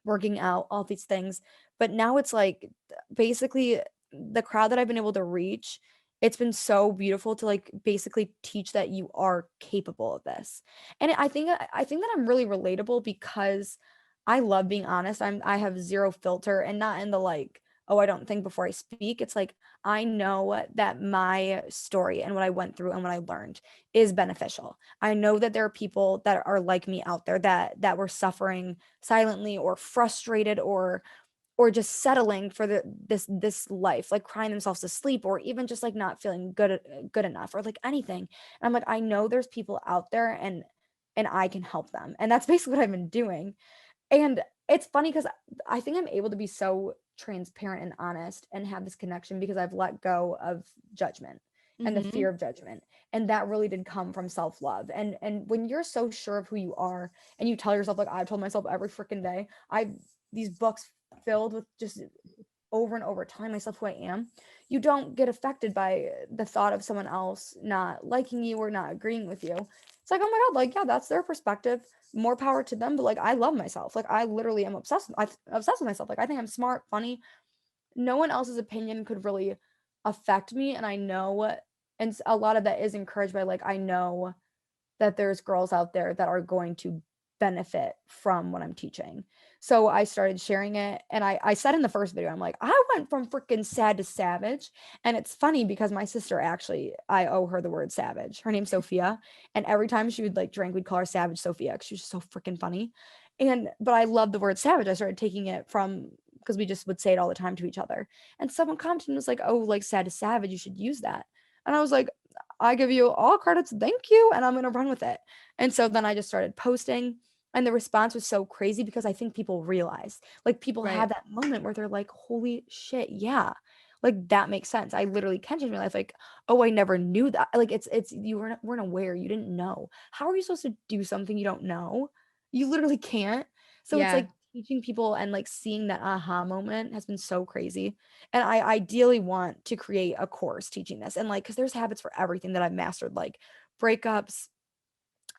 working out, all these things. But now it's like basically the crowd that I've been able to reach, it's been so beautiful to like basically teach that you are capable of this. And I think that I'm really relatable because I love being honest. I have zero filter, and not in the like, oh, I don't think before I speak. It's like I know that my story and what I went through and what I learned is beneficial. I know that there are people that are like me out there that were suffering silently, or frustrated, or just settling for this life, like crying themselves to sleep, or even just like not feeling good enough, or like anything. And I'm like, I know there's people out there, and I can help them. And that's basically what I've been doing. And it's funny because I think I'm able to be so transparent and honest and have this connection because I've let go of judgment and the Hmm. fear of judgment. And that really did come from self-love. And when you're so sure of who you are, and you tell yourself, like I've told myself every freaking day, I these books filled with just over and over telling myself who I am, you don't get affected by the thought of someone else not liking you or not agreeing with you. It's like, oh my God, like, yeah, that's their perspective. More power to them. But like, I love myself. Like, I literally am obsessed with myself. Like, I think I'm smart, funny. No one else's opinion could really affect me. And I know, and a lot of that is encouraged by like, I know that there's girls out there that are going to benefit from what I'm teaching. So I started sharing it, and I said in the first video, I'm like, I went from freaking sad to savage. And it's funny because my sister actually, I owe her the word savage. Her name's Sophia. And every time she would like drink, we'd call her Savage Sophia because she was just so freaking funny. But I love the word savage. I started taking it from, because we just would say it all the time to each other. And someone commented and was like, oh, like sad to savage, you should use that. And I was like, I give you all credits, thank you. And I'm going to run with it. And so then I just started posting. And the response was so crazy because I think people realize, like, people Right. have that moment where they're like, holy shit, yeah. Like that makes sense. I literally can change my life. Like, oh, I never knew that. Like it's you weren't aware. You didn't know. How are you supposed to do something you don't know? You literally can't. So it's Yeah. like teaching people and like seeing that aha moment has been so crazy. And I ideally want to create a course teaching this. And like, because there's habits for everything that I've mastered, like breakups,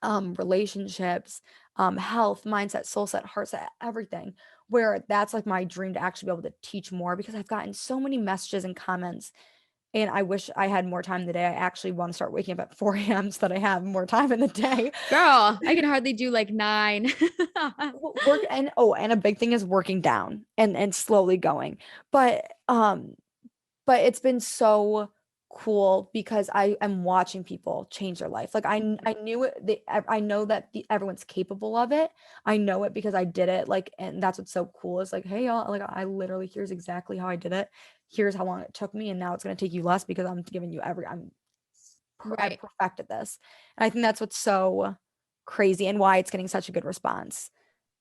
relationships, health, mindset, soul set, heart set, everything, where that's like my dream to actually be able to teach more because I've gotten so many messages and comments, and I wish I had more time in the day. I actually want to start waking up at 4 a.m. so that I have more time in the day. Girl, I can hardly do like 9. Work, and oh, and a big thing is working down and slowly going. But it's been so cool because I am watching people change their life. Like I knew it, I know that everyone's capable of it. I know it because I did it. Like, and that's what's so cool is like, hey y'all, like I literally, here's exactly how I did it. Here's how long it took me, and now it's gonna take you less because I'm giving you I've Right. perfected this. And I think that's what's so crazy and why it's getting such a good response.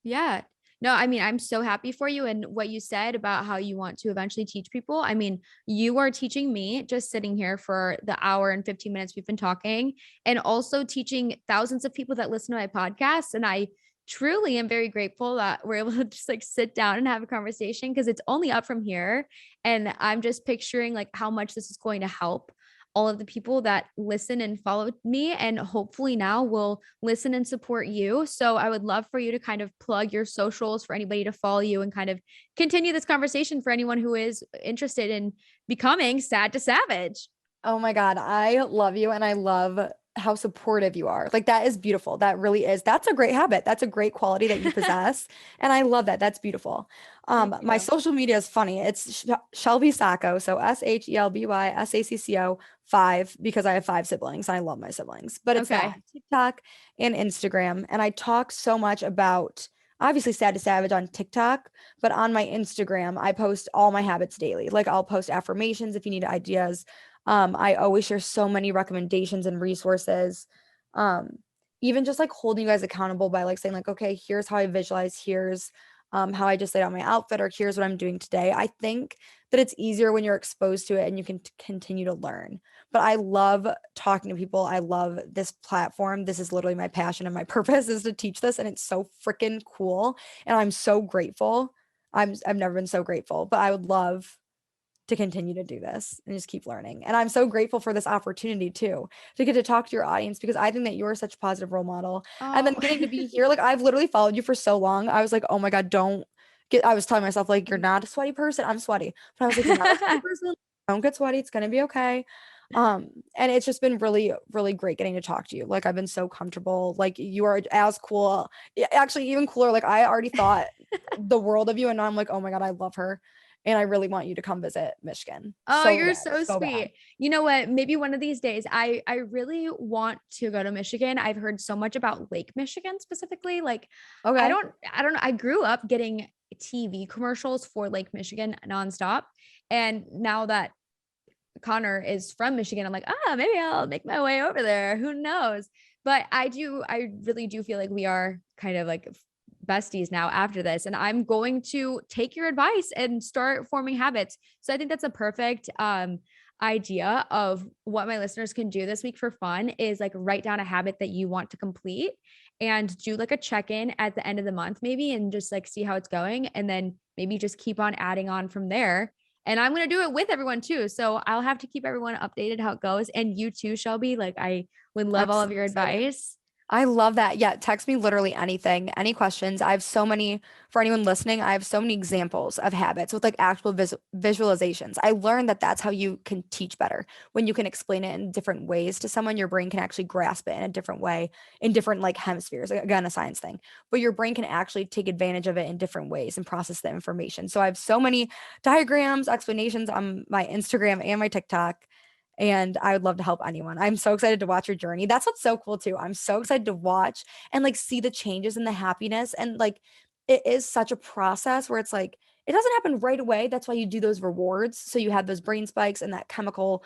Yeah. No, I mean, I'm so happy for you and what you said about how you want to eventually teach people. I mean, you are teaching me just sitting here for the hour and 15 minutes we've been talking, and also teaching thousands of people that listen to my podcast. And I truly am very grateful that we're able to just like sit down and have a conversation because it's only up from here. And I'm just picturing like how much this is going to help all of the people that listen and follow me, and hopefully now will listen and support you. So I would love for you to kind of plug your socials for anybody to follow you and kind of continue this conversation for anyone who is interested in becoming sad to savage. Oh my God, I love you and I love how supportive you are. Like that is beautiful. That really is. That's a great habit. That's a great quality that you possess. And I love that. That's beautiful. Thank My you. social media is funny. It's Shelby Sacco. So SHELBY SACCO 5 because I have 5 siblings. And I love my siblings. But it's that on Okay. TikTok and Instagram. And I talk so much about obviously Sad to Savage on TikTok, but on my Instagram, I post all my habits daily. Like I'll post affirmations if you need ideas. I always share so many recommendations and resources. Um, Even just like holding you guys accountable by like saying like, okay, here's how I visualize, here's how I just laid out my outfit, or here's what I'm doing today. I think that it's easier when you're exposed to it and you can continue to learn. But I love talking to people. I love this platform. This is literally my passion and my purpose is to teach this, and it's so freaking cool. And I'm so grateful. I've never been so grateful, but I would love to continue to do this and just keep learning. And I'm so grateful for this opportunity too, to get to talk to your audience because I think that you're such a positive role model. And then Oh. getting to be here, like I've literally followed you for so long. I was like, oh my God, don't I was telling myself, like, you're not a sweaty person. I'm sweaty. But I was like, you're not a sweaty person. Don't get sweaty. It's gonna be okay. And it's just been really, really great getting to talk to you. Like I've been so comfortable. Like you are as cool, actually even cooler. Like I already thought the world of you, and now I'm like, oh my God, I love her and I really want you to come visit Michigan Oh, so you're bad, so so bad. sweet. You know what? Maybe one of these days I really want to go to Michigan. I've heard so much about Lake Michigan specifically. Like Okay. I don't know. I grew up getting TV commercials for Lake Michigan nonstop. And now that Connor is from Michigan, I'm like, maybe I'll make my way over there. Who knows? But I really do feel like we are kind of like besties now after this. And I'm going to take your advice and start forming habits. So I think that's a perfect idea of what my listeners can do this week for fun is like write down a habit that you want to complete and do like a check-in at the end of the month, maybe, and just like see how it's going. And then maybe just keep on adding on from there, and I'm going to do it with everyone too. So I'll have to keep everyone updated how it goes. And you too, Shelby. Like I would love I'm all so of your excited. advice. I love that. Yeah, text me literally anything, any questions. I have so many, for anyone listening, I have so many examples of habits with like actual visualizations. I learned that that's how you can teach better. When you can explain it in different ways to someone, your brain can actually grasp it in a different way, in different like hemispheres. Again, a science thing, but your brain can actually take advantage of it in different ways and process the information. So I have so many diagrams, explanations on my Instagram and my TikTok, and I would love to help anyone. I'm so excited to watch your journey. That's what's so cool too. I'm so excited to watch and like see the changes and the happiness, and like it is such a process where it's like it doesn't happen right away. That's why you do those rewards. So you have those brain spikes and that chemical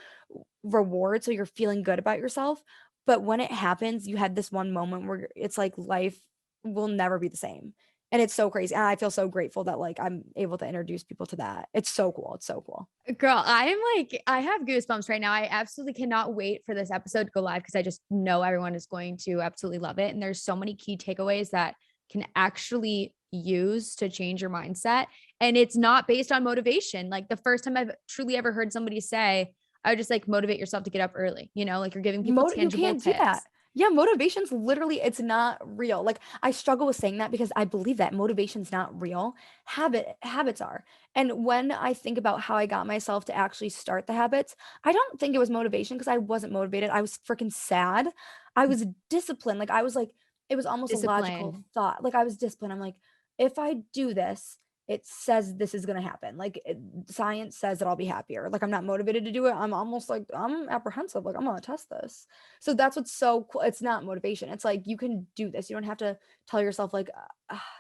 reward so you're feeling good about yourself. But when it happens, you had this one moment where it's like life will never be the same. And it's so crazy. And I feel so grateful that like I'm able to introduce people to that. It's so cool. It's so cool. Girl, I'm like, I have goosebumps right now. I absolutely cannot wait for this episode to go live because I just know everyone is going to absolutely love it. And there's so many key takeaways that can actually use to change your mindset. And it's not based on motivation. Like the first time I've truly ever heard somebody say, I would just like motivate yourself to get up early, like you're giving people You tangible can't do that. tips. Yeah, motivation's literally, it's not real. Like I struggle with saying that because I believe that motivation's not real. Habits are. And when I think about how I got myself to actually start the habits, I don't think it was motivation because I wasn't motivated. I was freaking sad. I was disciplined. Like I was like, it was almost a logical Discipline. thought. Like I was disciplined. I'm like, if I do this, it says this is going to happen. Like science says that I'll be happier. Like I'm not motivated to do it. I'm almost like I'm apprehensive. Like I'm going to test this. So that's what's so cool. It's not motivation. It's like you can do this. You don't have to tell yourself like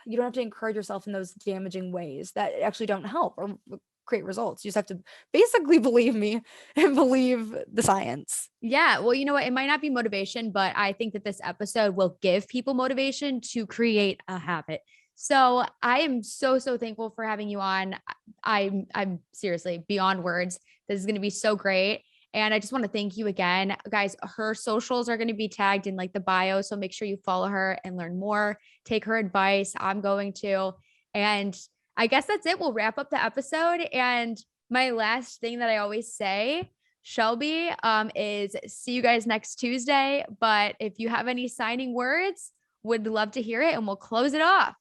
you don't have to encourage yourself in those damaging ways that actually don't help or create results. You just have to basically believe me and believe the science. Yeah. Well, you know what? It might not be motivation, but I think that this episode will give people motivation to create a habit. So I am so, so thankful for having you on. I'm seriously beyond words. This is going to be so great. And I just want to thank you again, guys. Her socials are going to be tagged in like the bio. So make sure you follow her and learn more, take her advice. I'm going to. And I guess that's it. We'll wrap up the episode. And my last thing that I always say, Shelby, is see you guys next Tuesday. But if you have any signing words, would love to hear it and we'll close it off.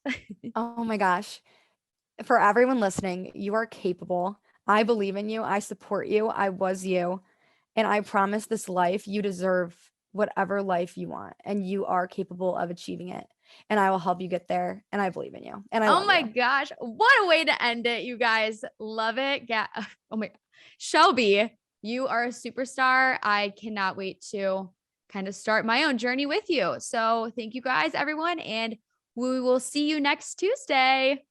Oh my gosh. For everyone listening, you are capable. I believe in you. I support you. I was you. And I promise this life, you deserve whatever life you want, and you are capable of achieving it. And I will help you get there. And I believe in you. And I Oh love my you. gosh. What a way to end it, you guys. Love it. Yeah. Oh my, Shelby, you are a superstar. I cannot wait to kind of start my own journey with you. So thank you guys, everyone. And we will see you next Tuesday.